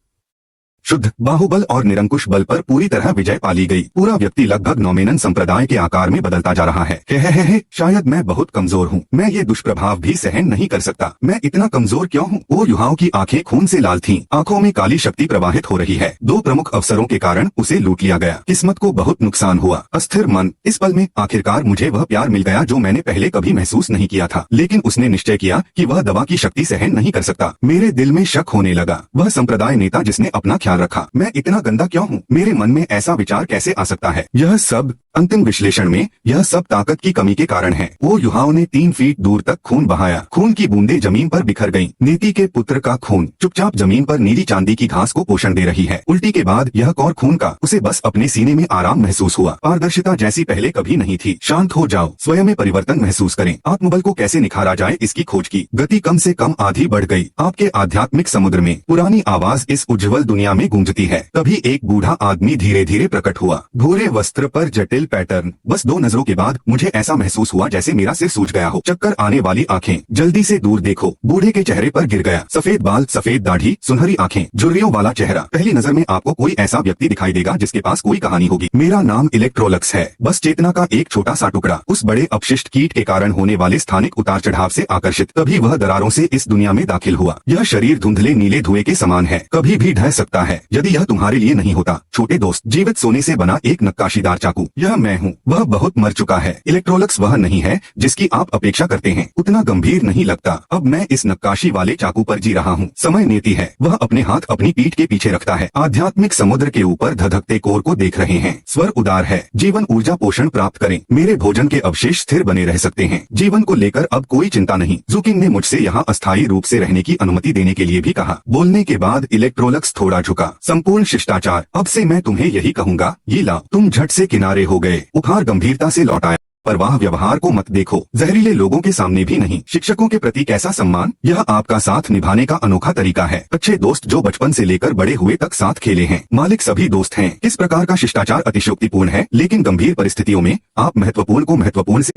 शुद्ध बाहुबल और निरंकुश बल पर पूरी तरह विजय पाली गई। पूरा व्यक्ति लगभग नोमेनन संप्रदाय के आकार में बदलता जा रहा है। शायद मैं बहुत कमजोर हूँ। मैं ये दुष्प्रभाव भी सहन नहीं कर सकता। मैं इतना कमजोर क्यों हूँ? वो युवाओं की आंखें खून से लाल थीं। आंखों में काली शक्ति प्रवाहित हो रही है। 2 प्रमुख अवसरों के कारण उसे लूट लिया गया। किस्मत को बहुत नुकसान हुआ। अस्थिर मन। इस पल में आखिरकार मुझे वह प्यार मिल गया जो मैंने पहले कभी महसूस नहीं किया था। लेकिन उसने निश्चय किया कि वह दवा की शक्ति सहन नहीं कर सकता। मेरे दिल में शक होने लगा। वह संप्रदाय नेता जिसने अपना ख्याल रखा, मैं इतना गंदा क्यों हूँ? मेरे मन में ऐसा विचार कैसे आ सकता है? यह सब अंतिम विश्लेषण में यह सब ताकत की कमी के कारण है। वो युवाओं ने 3 फीट दूर तक खून बहाया। खून की बूंदें जमीन पर बिखर गईं। नीति के पुत्र का खून चुपचाप जमीन पर नीली चांदी की घास को पोषण दे रही है। उल्टी के बाद यह कौर खून का। उसे बस अपने सीने में आराम महसूस हुआ। पारदर्शिता जैसी पहले कभी नहीं थी। शांत हो जाओ, स्वयं में परिवर्तन महसूस करें। आत्मबल को कैसे निखारा जाए इसकी खोज की। गति कम से कम आधी बढ़ गई। आपके आध्यात्मिक समुद्र में पुरानी आवाज इस उज्जवल दुनिया में गूंजती है। तभी एक बूढ़ा आदमी धीरे धीरे प्रकट हुआ। भूरे वस्त्र पर जटिल पैटर्न। बस 2 नजरों के बाद मुझे ऐसा महसूस हुआ जैसे मेरा सिर सूज गया हो। चक्कर आने वाली आंखें। जल्दी से दूर देखो। बूढ़े के चेहरे पर गिर गया। सफेद बाल, सफेद दाढ़ी, सुनहरी आंखें, झुर्रियों वाला चेहरा। पहली नजर में आपको कोई ऐसा व्यक्ति दिखाई देगा जिसके पास कोई कहानी होगी। मेरा नाम इलेक्ट्रोलक्स है। बस चेतना का एक छोटा सा टुकड़ा। उस बड़े अपशिष्ट कीट के कारण होने वाले स्थानिक उतार चढ़ाव से आकर्षित। तभी वह दरारों से इस दुनिया में दाखिल हुआ। यह शरीर धुंधले नीले धुएं के समान है। कभी भी ढह सकता है यदि यह तुम्हारे लिए नहीं होता। छोटे दोस्त, जीवित सोने से बना एक नक्काशीदार चाकू। यह मैं हूँ। वह बहुत मर चुका है। इलेक्ट्रोलक्स वह नहीं है जिसकी आप अपेक्षा करते हैं। उतना गंभीर नहीं लगता। अब मैं इस नक्काशी वाले चाकू पर जी रहा हूँ। समय नीति है। वह अपने हाथ अपनी पीठ के पीछे रखता है। आध्यात्मिक समुद्र के ऊपर धधकते कोर को देख रहे हैं। स्वर उदार है। जीवन ऊर्जा पोषण प्राप्त करें। मेरे भोजन के अवशेष स्थिर बने रह सकते हैं। जीवन को लेकर अब कोई चिंता नहीं। जुकिन ने मुझसे यहाँ अस्थायी रूप से रहने की अनुमति देने के लिए भी कहा। बोलने के बाद इलेक्ट्रोलक्स थोड़ा झुका। संपूर्ण शिष्टाचार। अब से मैं तुम्हें यही कहूंगा, ये लाओ। तुम झट से किनारे हो गए। उपहार गंभीरता से लौटाया। परवाह व्यवहार को मत देखो। जहरीले लोगों के सामने भी नहीं। शिक्षकों के प्रति कैसा सम्मान। यह आपका साथ निभाने का अनोखा तरीका है। अच्छे दोस्त जो बचपन से लेकर बड़े हुए तक साथ खेले हैं। मालिक सभी दोस्त हैं। इस प्रकार का शिष्टाचार अतिशयोक्तिपूर्ण है, लेकिन गंभीर परिस्थितियों में आप महत्वपूर्ण को महत्वपूर्ण से